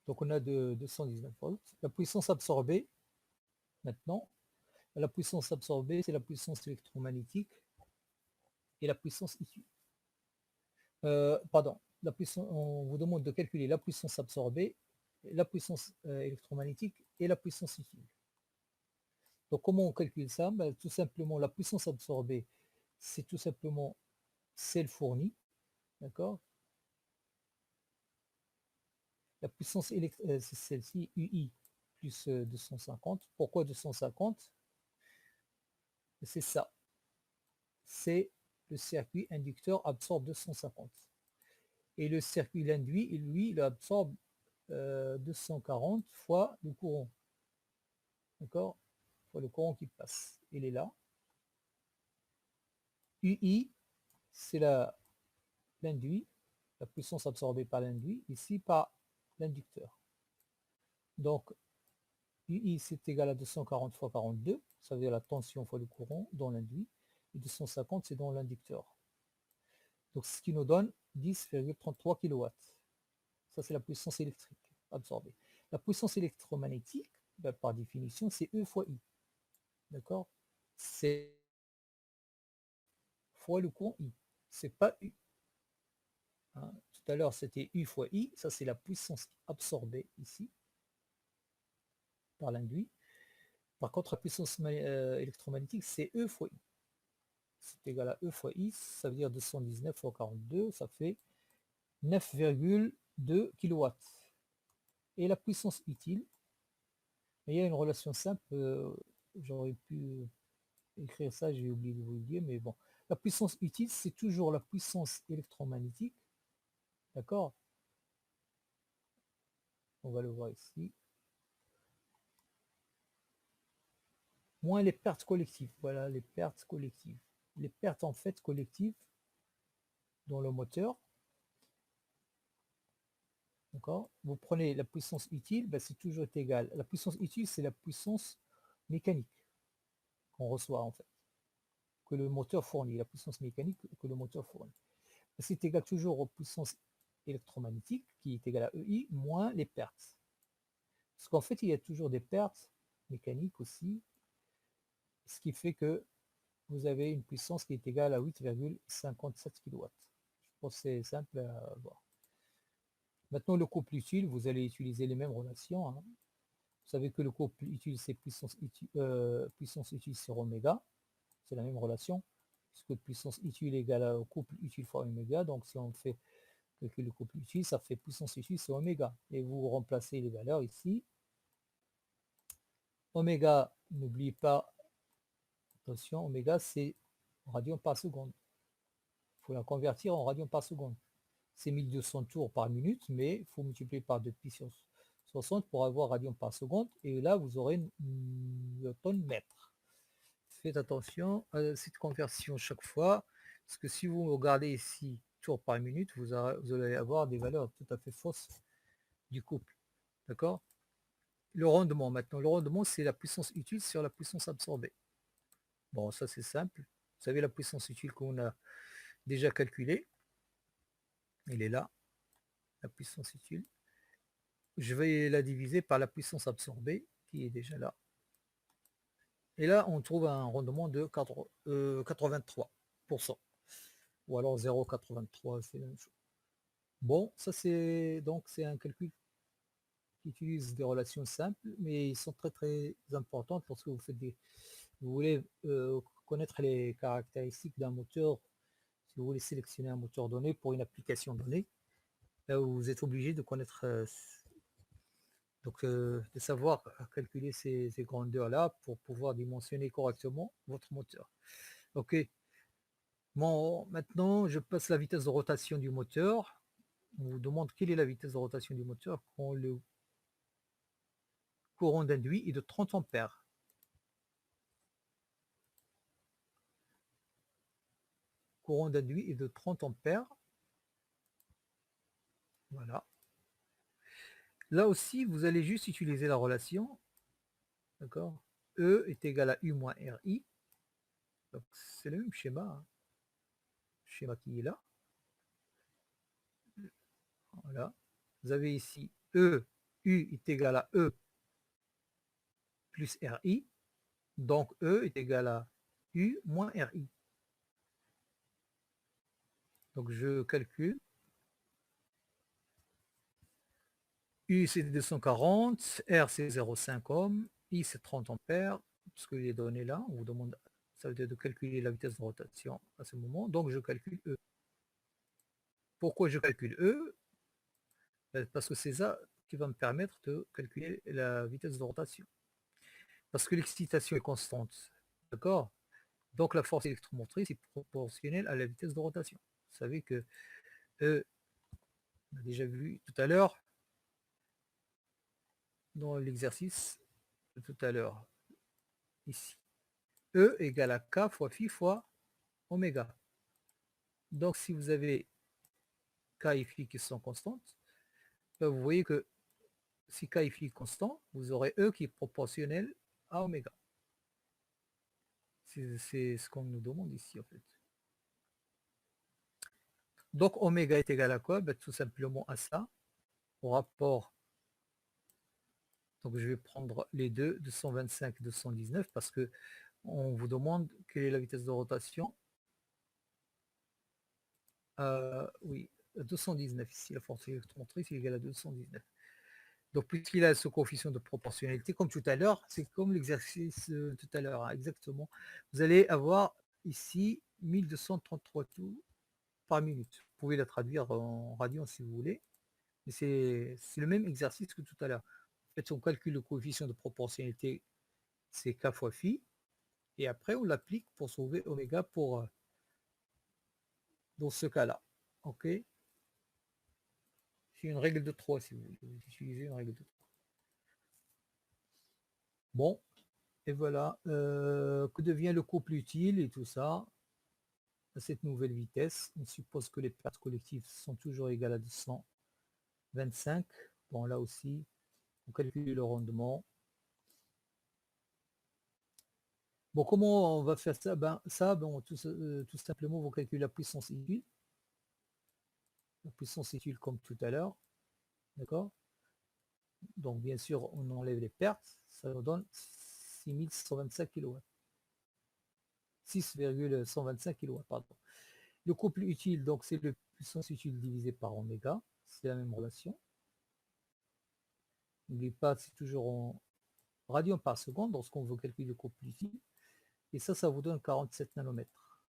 Donc on a de 219 volts. La puissance absorbée, maintenant, la puissance absorbée, c'est la puissance électromagnétique et la puissance issue. Pardon, on vous demande de calculer la puissance absorbée, la puissance électromagnétique et la puissance issue. Donc comment on calcule ça? Ben, tout simplement, la puissance absorbée, c'est tout simplement celle fournie, d'accord? La puissance électrique, c'est celle-ci, UI plus 250. Pourquoi 250? C'est ça. C'est le circuit inducteur absorbe 250. Et le circuit l'induit, lui, il absorbe 240 fois le courant. D'accord? Fois le courant qui passe. Il est là. UI, c'est l'induit, la puissance absorbée par l'induit, ici par l'inducteur. Donc, UI, c'est égal à 240 fois 42, ça veut dire la tension fois le courant dans l'induit, et 250, c'est dans l'inducteur. Donc, ce qui nous donne 10,33 kW. Ça, c'est la puissance électrique absorbée. La puissance électromagnétique, ben, par définition, c'est E fois I. D'accord? C'est fois le courant I. C'est pas U. Hein? Tout à l'heure, c'était U fois I. Ça, c'est la puissance absorbée ici par l'induit. Par contre, la puissance électromagnétique, c'est E fois I. C'est égal à E fois I, ça veut dire 219 fois 42, ça fait 9,2 kW. Et la puissance utile, il y a une relation simple, j'aurais pu écrire ça, j'ai oublié de vous le dire, mais bon. La puissance utile, c'est toujours la puissance électromagnétique, d'accord? On va le voir ici. Moins les pertes collectives, voilà, les pertes collectives. Les pertes en fait collectives dans le moteur, d'accord? Vous prenez la puissance utile, ben, c'est toujours égal. La puissance utile, c'est la puissance mécanique qu'on reçoit en fait. que le moteur fournit, la puissance mécanique que le moteur fournit. C'est égal toujours aux puissances électromagnétiques qui est égale à EI moins les pertes. Parce qu'en fait, il y a toujours des pertes mécaniques aussi, ce qui fait que vous avez une puissance qui est égale à 8,57 kW. Je pense que c'est simple à voir. Maintenant, le couple utile, vous allez utiliser les mêmes relations. Hein. Vous savez que le couple utile, c'est puissance utile sur oméga. C'est la même relation, puisque puissance utile égale au couple utile fois oméga. Donc, si on fait le couple utile, ça fait puissance utile sur oméga. Et vous remplacez les valeurs ici. Oméga, n'oubliez pas, attention, oméga, c'est radian par seconde. Il faut la convertir en radian par seconde. C'est 1200 tours par minute, mais il faut multiplier par 2 pi sur 60 pour avoir radian par seconde. Et là, vous aurez newton mètre. Faites attention à cette conversion chaque fois, parce que si vous regardez ici tours par minute, vous allez avoir des valeurs tout à fait fausses du couple. D'accord? Le rendement maintenant. Le rendement, c'est la puissance utile sur la puissance absorbée. Bon, ça c'est simple. Vous savez la puissance utile qu'on a déjà calculée. Elle est là, la puissance utile. Je vais la diviser par la puissance absorbée, qui est déjà là. Et là, on trouve un rendement de 83%. Ou alors 0,83, c'est la même chose. Bon, ça c'est donc c'est un calcul qui utilise des relations simples, mais ils sont très très importantes parce que vous voulez connaître les caractéristiques d'un moteur. Si vous voulez sélectionner un moteur donné pour une application donnée, là vous êtes obligé de connaître de savoir calculer ces grandeurs là pour pouvoir dimensionner correctement votre moteur. Ok. Bon, maintenant je passe la vitesse de rotation du moteur. On vous demande quelle est la vitesse de rotation du moteur quand le courant d'induit est de 30 ampères. Courant d'induit est de 30 ampères. Voilà. Là aussi, vous allez juste utiliser la relation. D'accord. E est égal à U moins RI. C'est le même schéma. Hein. Schéma qui est là. Voilà. Vous avez ici E, U est égal à E plus RI. Donc E est égal à U moins RI. Donc je calcule. U c'est 240, R c'est 0,5 ohm, I c'est 30 ampères, puisque les données là, on vous demande, ça veut dire de calculer la vitesse de rotation à ce moment, donc je calcule E. Pourquoi je calcule E? Parce que c'est ça qui va me permettre de calculer la vitesse de rotation. Parce que l'excitation est constante, d'accord? Donc la force électromotrice est proportionnelle à la vitesse de rotation. Vous savez que E, on a déjà vu tout à l'heure, dans l'exercice de tout à l'heure, ici. E égale à K fois phi fois oméga. Donc si vous avez K et phi qui sont constantes, vous voyez que si K et phi est constant, vous aurez E qui est proportionnel à oméga. C'est ce qu'on nous demande ici en fait. Donc oméga est égal à quoi? Ben, tout simplement à ça, au rapport. Donc je vais prendre les deux, 225 et 219, parce que on vous demande quelle est la vitesse de rotation. Oui, 219 ici, la force électromotrice est égale à 219. Donc puisqu'il a ce coefficient de proportionnalité, comme tout à l'heure, c'est comme l'exercice tout à l'heure, hein, exactement. Vous allez avoir ici 1233 tours par minute. Vous pouvez la traduire en radian si vous voulez, mais c'est le même exercice que tout à l'heure. En fait, on calcule le coefficient de proportionnalité, c'est K fois phi, et après on l'applique pour sauver oméga pour dans ce cas-là. Ok. C'est une règle de 3 si vous voulez. Vous utilisez une règle de 3. Bon, et voilà. Que devient le couple utile et tout ça à cette nouvelle vitesse? On suppose que les pertes collectives sont toujours égales à 225. Bon, là aussi, on calcule le rendement. Bon, comment on va faire ça? Bon, tout simplement, vous calculez la puissance utile. La puissance utile comme tout à l'heure. D'accord? Donc, bien sûr, on enlève les pertes. Ça nous donne 6125 kW. 6,125 kW, pardon. Le couple utile, donc c'est le puissance utile divisé par oméga. C'est la même relation. N'oubliez pas, c'est toujours en radians par seconde lorsqu'on veut calculer le couple utile. Et ça vous donne 47 nanomètres.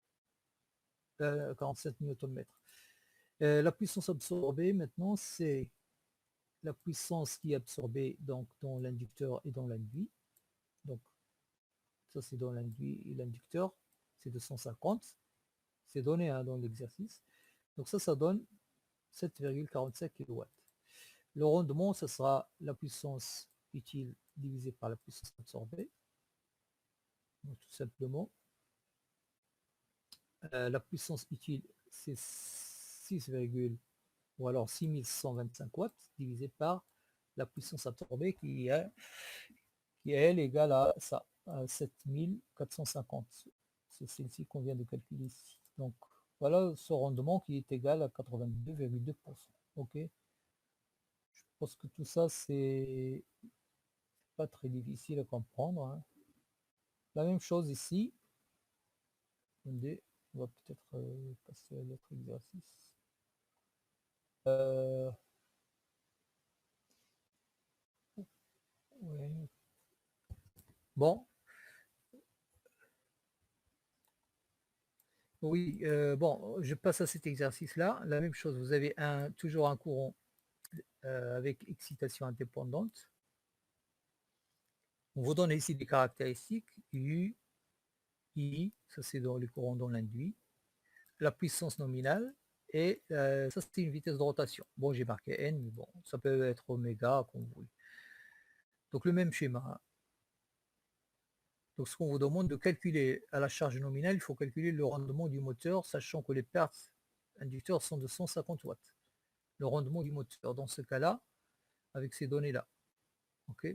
47 newton-mètres. La puissance absorbée, maintenant, c'est la puissance qui est absorbée donc, dans l'inducteur et dans l'induit. Donc, ça, c'est dans l'induit et l'inducteur. C'est 250. C'est donné hein, dans l'exercice. Donc, ça donne 7,45 kW. Le rendement, ce sera la puissance utile divisée par la puissance absorbée. Donc, tout simplement. La puissance utile, c'est 6, ou alors 6125 watts divisé par la puissance absorbée qui est elle égale à ça, à 7450. C'est celle-ci qu'on vient de calculer ici. Donc voilà ce rendement qui est égal à 82,2%. Ok. Je pense que tout ça c'est pas très difficile à comprendre. Hein. La même chose ici. Attendez, on va peut-être passer à l'autre exercice. Ouais. Bon, oui, bon, je passe à cet exercice-là. La même chose, vous avez toujours un courant avec excitation indépendante. On vous donne ici des caractéristiques, U, I, ça c'est dans les courants dans l'induit, la puissance nominale, et ça c'est une vitesse de rotation. Bon, j'ai marqué N, mais bon, ça peut être oméga, comme vous voulez. Donc le même schéma. Donc ce qu'on vous demande de calculer à la charge nominale, il faut calculer le rendement du moteur, sachant que les pertes inducteurs sont de 150 watts. Le rendement du moteur dans ce cas-là, avec ces données-là. Ok.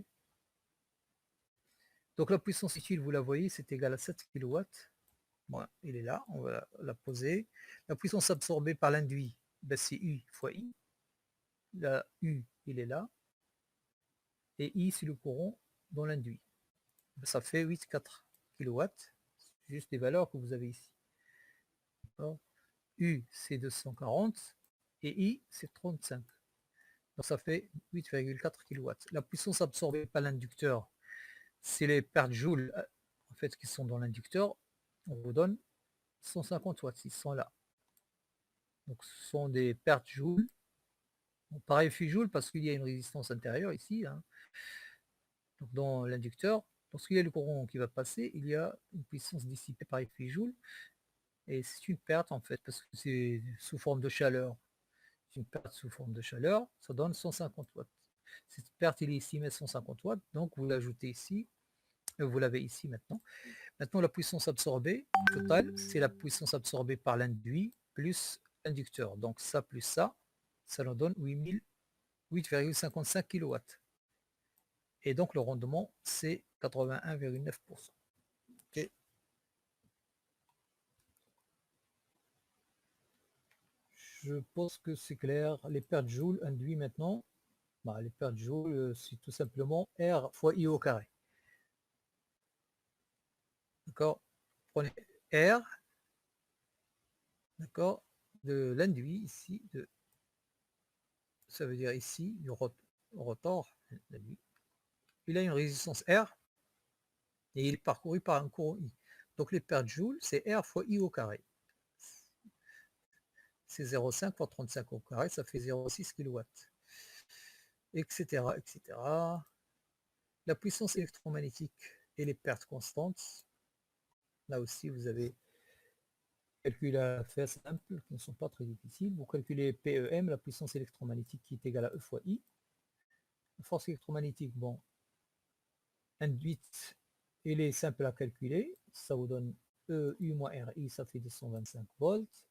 Donc la puissance utile, vous la voyez, c'est égal à 7 kW. Bon, il est là, on va la poser. La puissance absorbée par l'induit, ben, c'est U fois I. La U, il est là. Et I, c'est le courant dans l'induit. Ben, ça fait 8,4 kW. C'est juste les valeurs que vous avez ici. Alors, U, c'est 240. Et I, c'est 35. Donc ça fait 8,4 kW. La puissance absorbée par l'inducteur, c'est les pertes joules en fait, qui sont dans l'inducteur. On vous donne 150 watts, ils sont là. Donc ce sont des pertes joules. On pareil joule parce qu'il y a une résistance intérieure ici. Hein. Donc dans l'inducteur, lorsqu'il y a le courant qui va passer, il y a une puissance dissipée par effet joule. Et c'est une perte en fait, parce que c'est sous forme de chaleur. C'est une perte sous forme de chaleur, ça donne 150 watts. Cette perte, il est estimée à 150 watts, donc vous l'ajoutez ici, vous l'avez ici maintenant. Maintenant, la puissance absorbée totale, c'est la puissance absorbée par l'induit plus l'inducteur. Donc ça plus ça nous donne 8,55 kW. Et donc le rendement, c'est 81,9%. Okay. Je pense que c'est clair. Les pertes joules induits maintenant, les pertes joules, c'est tout simplement R fois I au carré. D'accord. Prenez R, d'accord, de l'induit ici, ça veut dire ici, du rotor, l'induit. Il a une résistance R et il est parcouru par un courant I. Donc les pertes joules, c'est R fois I au carré. C'est 0,5 fois 35 au carré, ça fait 0,6 kW. Etc. etc. La puissance électromagnétique et les pertes constantes. Là aussi, vous avez calculé à faire simple, qui ne sont pas très difficiles. Vous calculez PEM, la puissance électromagnétique qui est égale à E fois I. La force électromagnétique, bon, induite, elle est simple à calculer. Ça vous donne EU moins RI, ça fait 225 volts.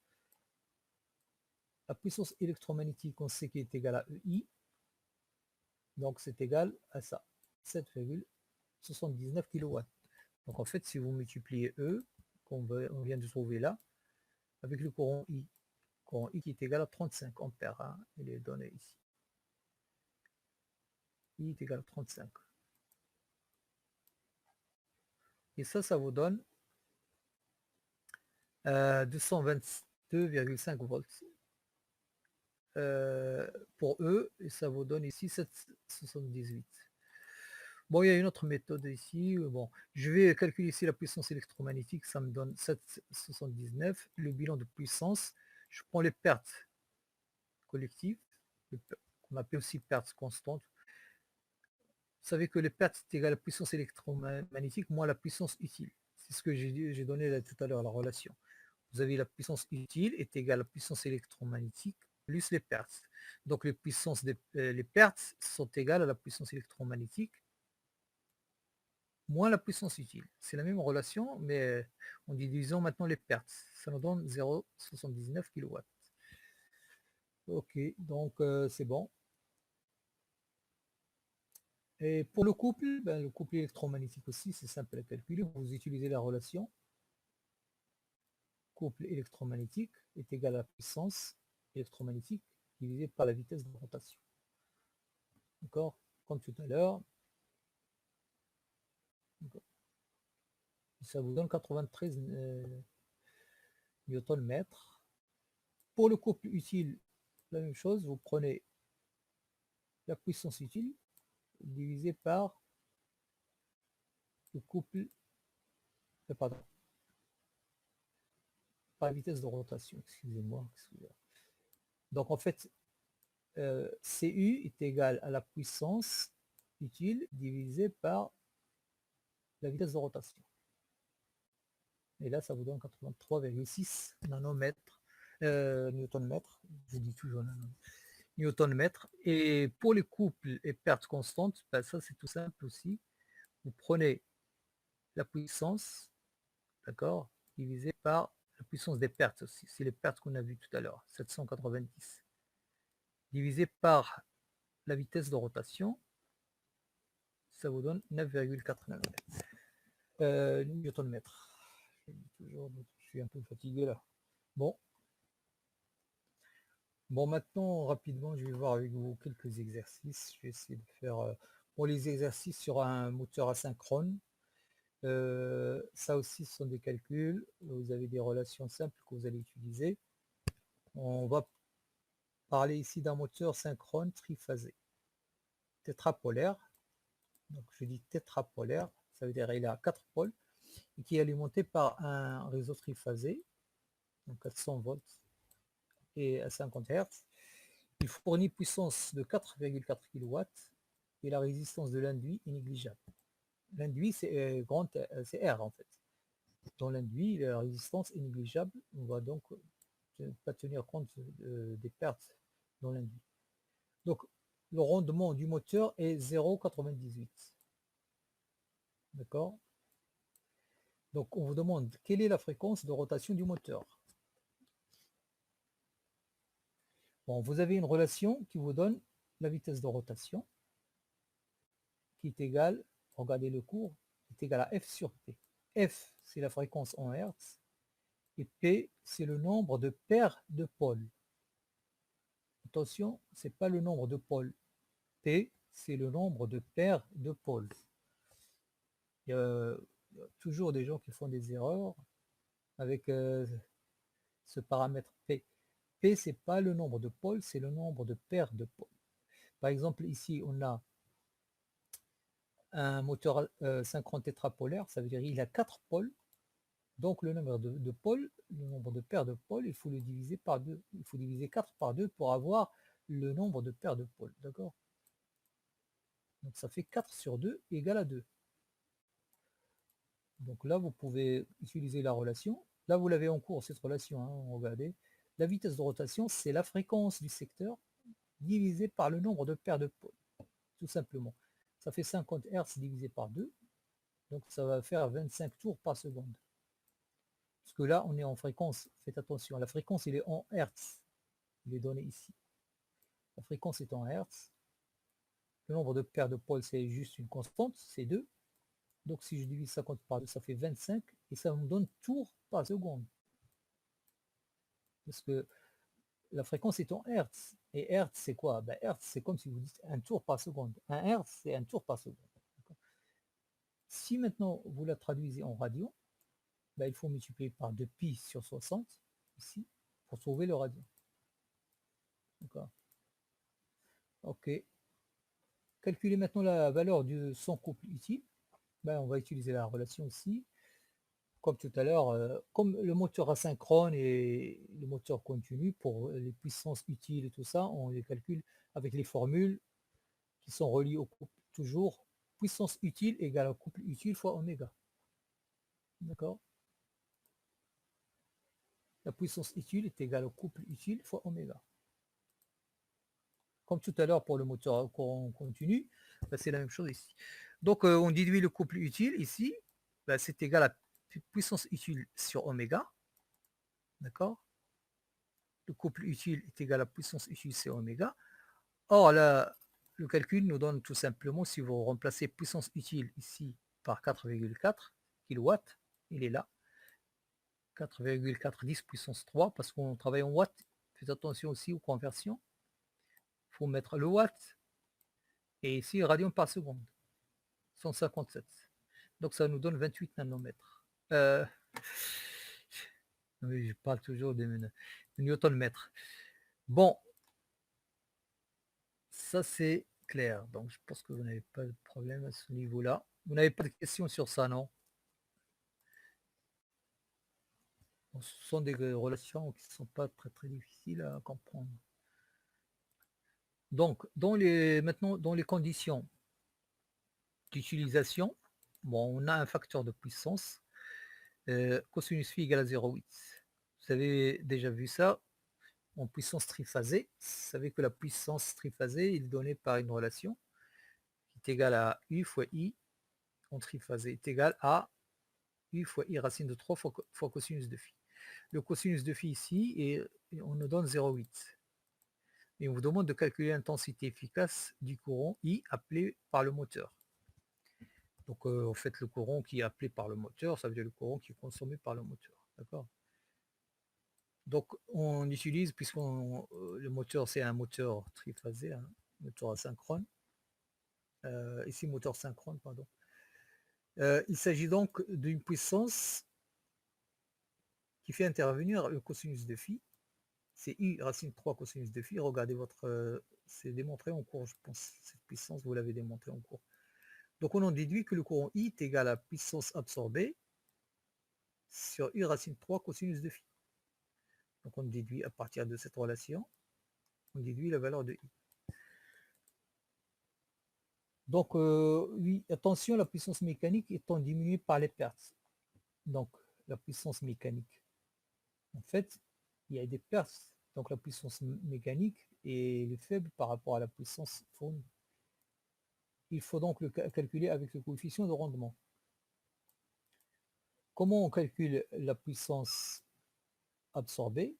La puissance électromagnétique, on sait qu'elle est égale à EI. Donc c'est égal à ça, 7,79 kW. Donc en fait, si vous multipliez E, on vient de trouver là, avec le courant I qui est égal à 35 ampères, hein, il est donné ici. I est égal à 35. Et ça vous donne 222,5 volts pour E, et ça vous donne ici 778. Bon, il y a une autre méthode ici. Bon, je vais calculer ici la puissance électromagnétique, ça me donne 779. Le bilan de puissance, je prends les pertes collectives, qu'on appelle aussi pertes constantes. Vous savez que les pertes est égal à la puissance électromagnétique moins la puissance utile. C'est ce que j'ai donné là, tout à l'heure, la relation. Vous avez la puissance utile est égale à la puissance électromagnétique plus les pertes. Donc les pertes sont égales à la puissance électromagnétique moins la puissance utile. C'est la même relation, mais en divisant maintenant les pertes. Ça nous donne 0,79 kW. Ok, donc c'est bon. Et pour le couple, ben, le couple électromagnétique aussi, c'est simple à calculer. Vous utilisez la relation couple électromagnétique est égal à la puissance électromagnétique divisée par la vitesse de rotation. D'accord? Comme tout à l'heure. Ça vous donne 93 Newton-mètres. Pour le couple utile, la même chose, vous prenez la puissance utile divisée par le couple, pardon, par la vitesse de rotation, excusez-moi. Donc en fait, CU est égal à la puissance utile divisée par la vitesse de rotation. Et là, ça vous donne 83,6 nanomètres, newton-mètre, je dis toujours newton-mètre. Et pour les couples et pertes constantes, ben ça c'est tout simple aussi. Vous prenez la puissance, d'accord, divisé par la puissance des pertes aussi. C'est les pertes qu'on a vues tout à l'heure, 790. Divisé par la vitesse de rotation, ça vous donne 9,4 newton-mètre. Je suis un peu fatigué là. Bon. Bon, maintenant, rapidement, je vais voir avec vous quelques exercices. Je vais essayer de faire pour les exercices sur un moteur asynchrone. Ça aussi, ce sont des calculs. Vous avez des relations simples que vous allez utiliser. On va parler ici d'un moteur synchrone triphasé, tétrapolaire. Donc, je dis tétrapolaire, ça veut dire qu'il a 4 pôles et qui est alimenté par un réseau triphasé, donc 400 volts et à 50 Hz. Il fournit puissance de 4,4 kW et la résistance de l'induit est négligeable. L'induit, c'est R en fait. Dans l'induit, la résistance est négligeable. On va donc pas tenir compte des pertes dans l'induit. Donc, le rendement du moteur est 0,98. D'accord? Donc, on vous demande quelle est la fréquence de rotation du moteur. Bon, vous avez une relation qui vous donne la vitesse de rotation qui est égale, regardez le cours, est égal à F sur P. F, c'est la fréquence en Hertz, et P, c'est le nombre de paires de pôles. Attention, ce n'est pas le nombre de pôles. P, c'est le nombre de paires de pôles. Il y a toujours des gens qui font des erreurs avec ce paramètre P. P, ce n'est pas le nombre de pôles, c'est le nombre de paires de pôles. Par exemple, ici, on a un moteur synchrone tétrapolaire, ça veut dire qu'il a 4 pôles. Donc le nombre de pôles, le nombre de paires de pôles, il faut le diviser par 2. Il faut diviser 4 par 2 pour avoir le nombre de paires de pôles. D'accord? Donc ça fait 4 sur 2 égale à 2. Donc là, vous pouvez utiliser la relation. Là, vous l'avez en cours, cette relation. Hein, regardez. La vitesse de rotation, c'est la fréquence du secteur divisée par le nombre de paires de pôles. Tout simplement. Ça fait 50 Hz divisé par 2. Donc ça va faire 25 tours par seconde. Parce que là, on est en fréquence. Faites attention, la fréquence, il est en Hertz. Il est donné ici. La fréquence est en Hertz. Le nombre de paires de pôles, c'est juste une constante, c'est 2. Donc si je divise 50 par 2, ça fait 25 et ça me donne tours par seconde. Parce que la fréquence est en Hertz. Et Hertz, c'est quoi? Ben, Hertz, c'est comme si vous dites un tour par seconde. Un Hertz, c'est un tour par seconde. Si maintenant vous la traduisez en radio, ben, il faut multiplier par 2 pi sur 60, ici, pour trouver le radio. D'accord. Ok. Calculer maintenant la valeur de son couple utile. Ben, on va utiliser la relation ici. Comme tout à l'heure, comme le moteur asynchrone et le moteur continu, pour les puissances utiles et tout ça, on les calcule avec les formules qui sont reliées au couple toujours. Puissance utile égale au couple utile fois oméga. D'accord? La puissance utile est égale au couple utile fois oméga. Comme tout à l'heure pour le moteur à courant continu, ben, c'est la même chose ici. Donc on déduit le couple utile ici, ben, c'est égal à puissance utile sur oméga. D'accord? Le couple utile est égal à puissance utile sur oméga. Or, là, le calcul nous donne tout simplement, si vous remplacez puissance utile ici par 4,4 kW, il est là, 4,410 puissance 3, parce qu'on travaille en watts. Faites attention aussi aux conversions. Il faut mettre le watt, et ici, radian par seconde, 157. Donc, ça nous donne 28 nanomètres. Oui, je parle toujours de newton-mètre. Bon, ça c'est clair. Donc, je pense que vous n'avez pas de problème à ce niveau-là. Vous n'avez pas de questions sur ça, non? Bon, ce sont des relations qui ne sont pas très très difficiles à comprendre. Donc, maintenant, dans les conditions d'utilisation, bon, on a un facteur de puissance, cosinus phi égale à 0,8. Vous avez déjà vu ça en puissance triphasée. Vous savez que la puissance triphasée est donnée par une relation qui est égale à U fois I en triphasée est égal à U fois I racine de 3 fois cosinus de phi. Le cosinus de phi ici, et on nous donne 0,8. Et on vous demande de calculer l'intensité efficace du courant I appelé par le moteur. Donc en fait le courant qui est appelé par le moteur, ça veut dire le courant qui est consommé par le moteur. D'accord? Donc on utilise, puisque le moteur c'est un moteur triphasé, hein, moteur asynchrone, ici moteur synchrone, pardon. Il s'agit donc d'une puissance qui fait intervenir le cosinus de phi. C'est U racine 3 cosinus de phi. Regardez votre... c'est démontré en cours, je pense. Cette puissance, vous l'avez démontré en cours. Donc on en déduit que le courant I est égal à la puissance absorbée sur U racine 3 cosinus de phi. Donc on déduit à partir de cette relation, on déduit la valeur de I. Donc oui, attention, la puissance mécanique étant diminuée par les pertes. Donc la puissance mécanique, en fait, il y a des pertes. Donc la puissance mécanique est faible par rapport à la puissance fournie. Il faut donc le calculer avec le coefficient de rendement. Comment on calcule la puissance absorbée?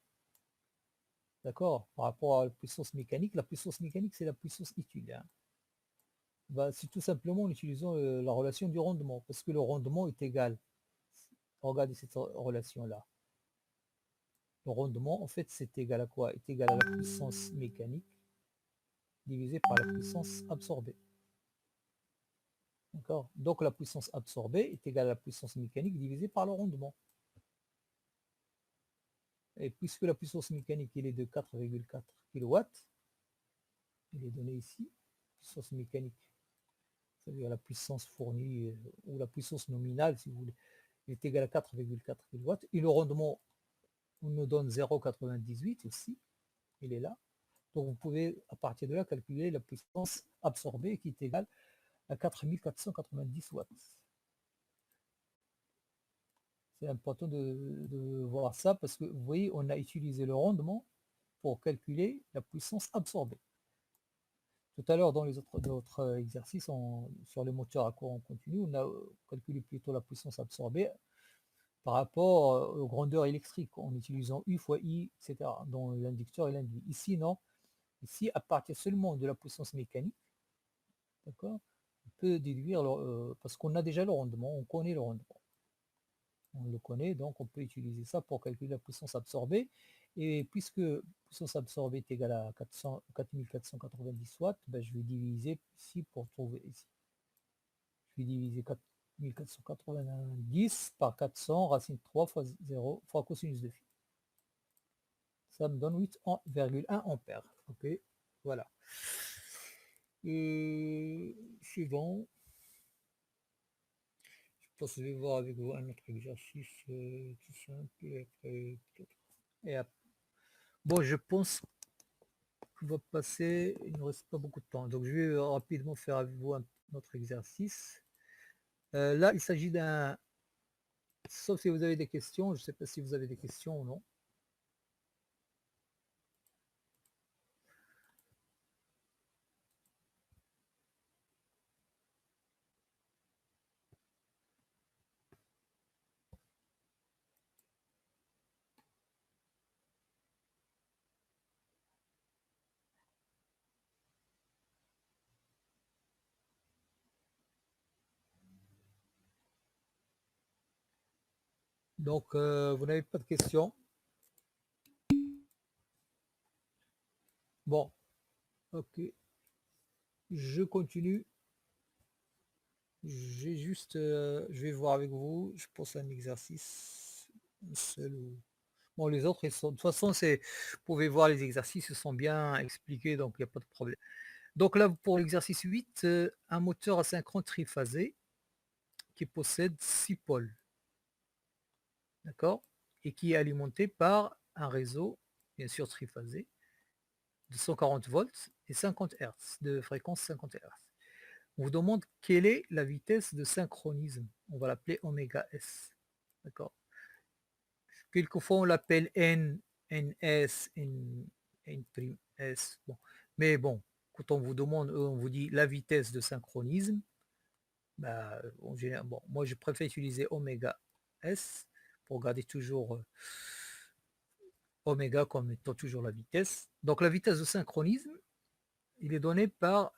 D'accord? Par rapport à la puissance mécanique. La puissance mécanique, c'est la puissance utile. Hein. Bah, c'est tout simplement en utilisant la relation du rendement, parce que le rendement est égal. Regardez cette relation-là. Le rendement, en fait, c'est égal à quoi? Est égal à la puissance mécanique divisé par la puissance absorbée. D'accord? Donc la puissance absorbée est égale à la puissance mécanique divisée par le rendement. Et puisque la puissance mécanique elle est de 4,4 kW, il est donné ici, puissance mécanique, c'est-à-dire la puissance fournie ou la puissance nominale, si vous voulez, est égale à 4,4 kW. Et le rendement, on nous donne 0,98 aussi, il est là. Donc vous pouvez à partir de là calculer la puissance absorbée qui est égale à 4490 watts. C'est important de voir ça parce que vous voyez, on a utilisé le rendement pour calculer la puissance absorbée. Tout à l'heure, dans les autres exercices sur les moteurs à courant continu, on a calculé plutôt la puissance absorbée par rapport aux grandeurs électriques en utilisant U fois I, etc., dans l'inducteur et l'induit. Ici, non. Ici, à partir seulement de la puissance mécanique, d'accord, peut déduire, parce qu'on a déjà le rendement, on connaît le rendement. On le connaît, donc on peut utiliser ça pour calculer la puissance absorbée. Et puisque puissance absorbée est égale à 4490 watts, ben, je vais diviser ici pour trouver ici. Je vais diviser 4490 par 400, racine de 3 fois 0 fois cosinus de phi. Ça me donne 8,1 ampères. Ok, voilà. Suivant. Je pense que je vais voir avec vous un autre exercice tout simple. Et après, peut-être. Et après. Bon, je pense qu'on va passer. Il ne reste pas beaucoup de temps. Donc, je vais rapidement faire avec vous un autre exercice. Là, il s'agit d'un. Sauf si vous avez des questions. Je ne sais pas si vous avez des questions ou non. Donc, vous n'avez pas de questions. Bon, ok. Je continue. J'ai juste, je vais voir avec vous. Je pense à un exercice seul. Bon, les autres, ils sont. De toute façon, vous pouvez voir les exercices, ils sont bien expliqués, donc il n'y a pas de problème. Donc là, pour l'exercice 8, un moteur asynchrone triphasé qui possède 6 pôles, d'accord, et qui est alimenté par un réseau, bien sûr triphasé, de 140 volts et 50 Hz, de fréquence 50 Hz. On vous demande quelle est la vitesse de synchronisme. On va l'appeler oméga S. D'accord. Quelquefois, on l'appelle N, NS, N'S. Bon. Mais bon, quand on vous demande, on vous dit la vitesse de synchronisme, bah, en général, bon, moi je préfère utiliser oméga S pour garder toujours oméga comme étant toujours la vitesse. Donc la vitesse de synchronisme, il est donné par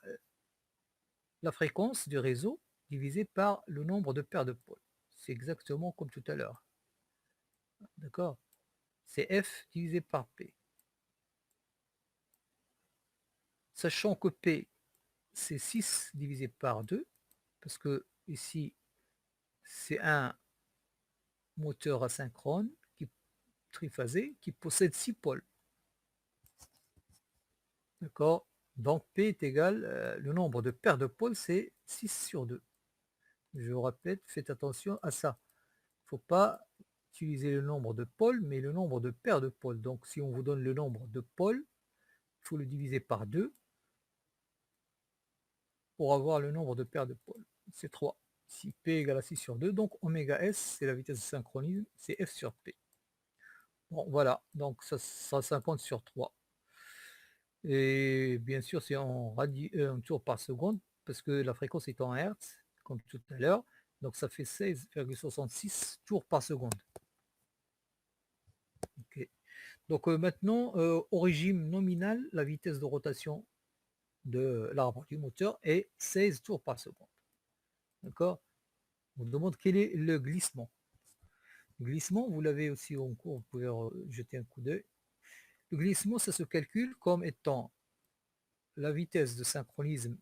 la fréquence du réseau divisé par le nombre de paires de pôles. C'est exactement comme tout à l'heure. D'accord. C'est F divisé par P. Sachant que P, c'est 6 divisé par 2, parce que ici, c'est un moteur asynchrone qui triphasé qui possède 6 pôles. D'accord. Donc P est égal, le nombre de paires de pôles, c'est 6 sur 2. Je vous répète, faites attention à ça. Il ne faut pas utiliser le nombre de pôles, mais le nombre de paires de pôles. Donc si on vous donne le nombre de pôles, il faut le diviser par 2 pour avoir le nombre de paires de pôles. C'est 3. Si P égale à 6 sur 2, donc oméga S, c'est la vitesse de synchronisme, c'est F sur P. Bon, voilà, donc ça sera 50 sur 3. Et bien sûr, c'est en tour par seconde, parce que la fréquence est en Hertz, comme tout à l'heure. Donc ça fait 16,66 tours par seconde. Okay. Donc maintenant, au régime nominal, la vitesse de rotation de l'arbre du moteur est 16 tours par seconde. D'accord. On demande quel est le glissement. Le glissement, vous l'avez aussi en cours, vous pouvez jeter un coup d'œil. Le glissement, ça se calcule comme étant la vitesse de synchronisme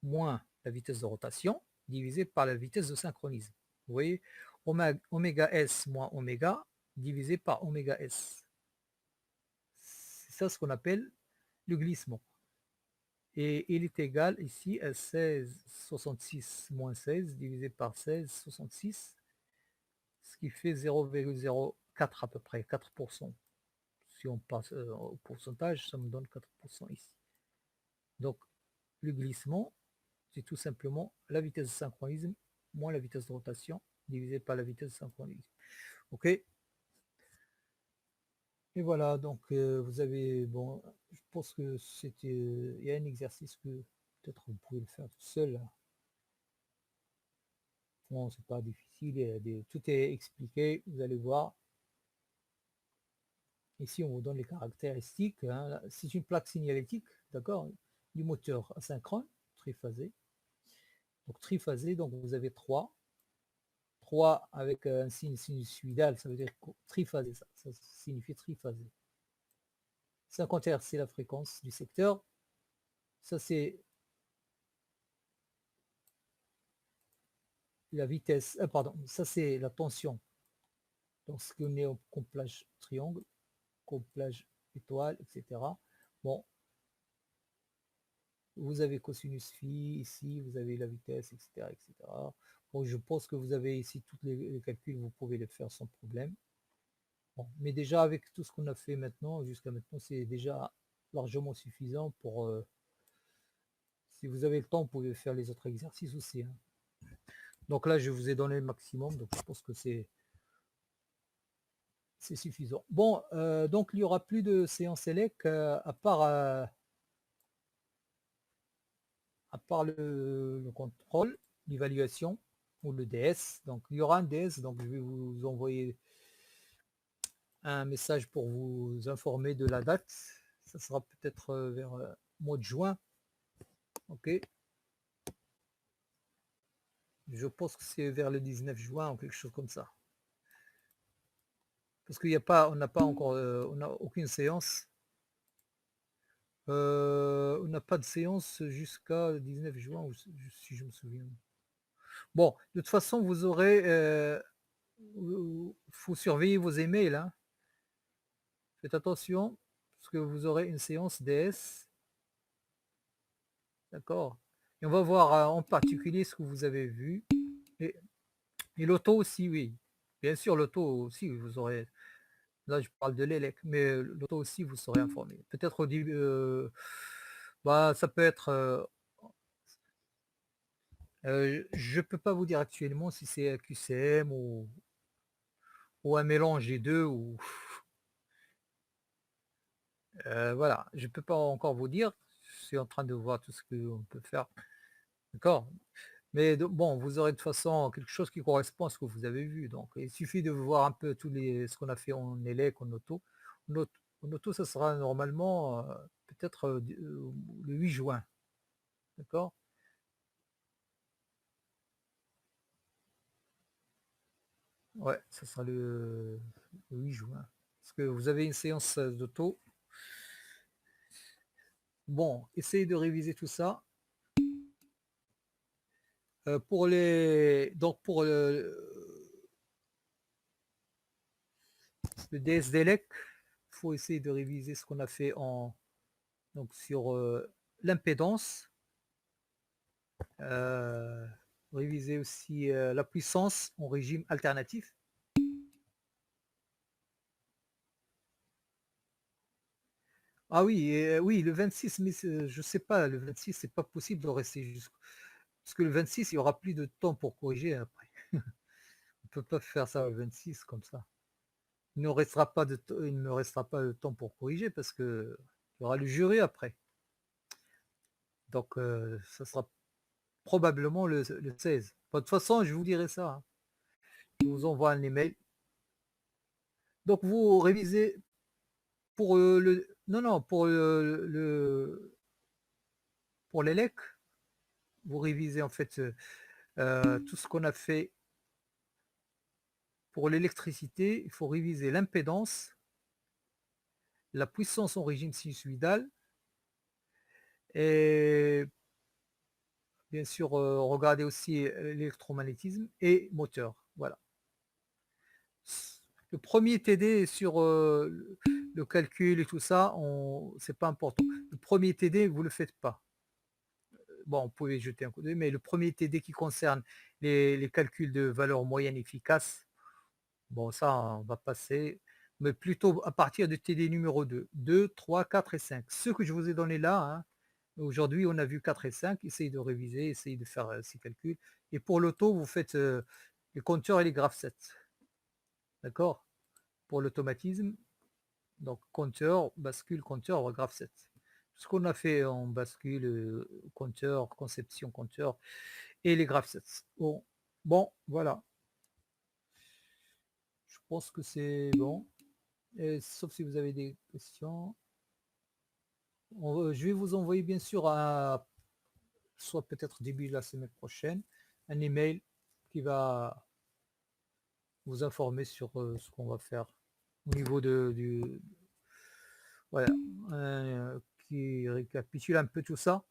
moins la vitesse de rotation divisé par la vitesse de synchronisme. Vous voyez, oméga S moins oméga divisé par oméga S. C'est ça ce qu'on appelle le glissement. Et il est égal ici à 16,66 moins 16 divisé par 16,66, ce qui fait 0,04 à peu près, 4%. Si on passe au pourcentage, ça me donne 4% ici. Donc, le glissement, c'est tout simplement la vitesse de synchronisme moins la vitesse de rotation divisé par la vitesse de synchronisme. Ok. Et voilà, donc vous avez, bon, je pense que c'était, il y a un exercice que peut-être vous pouvez le faire tout seul. Bon, c'est pas difficile, tout est expliqué, vous allez voir. Ici, on vous donne les caractéristiques. Hein. C'est une plaque signalétique, d'accord, du moteur asynchrone, triphasé. Donc triphasé, donc vous avez 3. 3 avec un signe sinusoïdal, ça veut dire triphasé, ça signifie triphasé. 50 Hz, c'est la fréquence du secteur. Ça, c'est la vitesse, pardon, ça, c'est la tension. Donc, ce qu'on est au couplage triangle, couplage étoile, etc. Bon, vous avez cosinus phi, ici, vous avez la vitesse, etc. etc. Bon, je pense que vous avez ici tous les calculs, vous pouvez les faire sans problème. Bon, mais déjà, avec tout ce qu'on a fait maintenant, jusqu'à maintenant, c'est déjà largement suffisant pour... si vous avez le temps, vous pouvez faire les autres exercices aussi. Hein. Donc là, je vous ai donné le maximum, donc je pense que c'est suffisant. Bon, donc il n'y aura plus de séance élec à part le contrôle, l'évaluation ou le DS. Donc il y aura un DS, donc je vais vous envoyer un message pour vous informer de la date. Ça sera peut-être vers mois de juin. Ok. Je pense que c'est vers le 19 juin ou quelque chose comme ça. Parce qu'il n'y a pas, on n'a pas encore, on n'a aucune séance. On n'a pas de séance jusqu'à le 19 juin, si je me souviens. Bon, de toute façon, vous aurez, faut surveiller vos emails. Hein. Faites attention, parce que vous aurez une séance DS. D'accord. Et on va voir en particulier ce que vous avez vu. Et, et l'auto aussi, oui. Bien sûr, l'auto aussi, vous aurez. Là, je parle de l'élec, mais l'auto aussi, vous serez informé. Peut-être au début, bah, ça peut être. Je peux pas vous dire actuellement si c'est QCM ou un mélange des deux. Ou voilà, je peux pas encore vous dire. Je suis en train de voir tout ce qu'on peut faire. D'accord. Mais bon, vous aurez de toute façon quelque chose qui correspond à ce que vous avez vu. Donc, il suffit de voir un peu ce qu'on a fait en élec, en auto. En auto, ça sera normalement peut-être le 8 juin. D'accord? Ouais, ça sera le 8 juin. Parce que vous avez une séance d'auto. Bon, essayez de réviser tout ça. Pour le DSDLEC, il faut essayer de réviser ce qu'on a fait donc sur l'impédance. Euh, réviser aussi la puissance en régime alternatif. Ah oui, oui, le 26, mais je sais pas, le 26, c'est pas possible de rester jusqu'au. Parce que le 26, il y aura plus de temps pour corriger après. On peut pas faire ça le 26 comme ça. Il ne restera pas de temps pour corriger parce que il y aura le jury après. Donc ça sera probablement le 16. De toute façon, je vous dirai ça. Hein. Je vous envoie un email. Donc vous révisez pour le. Non, non, pour l'élec, vous révisez en fait tout ce qu'on a fait pour l'électricité. Il faut réviser l'impédance, la puissance en régime sinusoïdal et bien sûr regarder aussi l'électromagnétisme et moteur. Voilà. Le premier TD sur le calcul et tout ça, c'est pas important. Le premier TD, vous le faites pas. Bon, vous pouvez jeter un coup d'œil, mais le premier TD qui concerne les calculs de valeur moyenne efficace, bon, ça, on va passer, mais plutôt à partir de TD numéro 2, 2, 3, 4 et 5. Ce que je vous ai donné là, hein, aujourd'hui, on a vu 4 et 5, essayez de réviser, essayez de faire ces calculs. Et pour l'auto, vous faites les compteurs et les graphes 7. D'accord? Pour l'automatisme, donc compteur, bascule, compteur, graphe 7. Ce qu'on a fait en bascule, compteur, conception, compteur et les graphes 7. Bon, voilà. Je pense que c'est bon. Et, sauf si vous avez des questions. Je vais vous envoyer bien sûr soit peut-être début de la semaine prochaine, un email qui va vous informer sur ce qu'on va faire au niveau du voilà, qui récapitule un peu tout ça.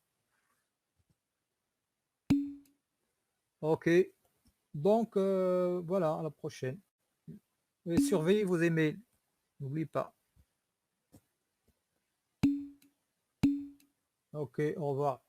Ok, donc voilà, à la prochaine. Et surveillez vos emails, n'oubliez pas. Ok, au revoir.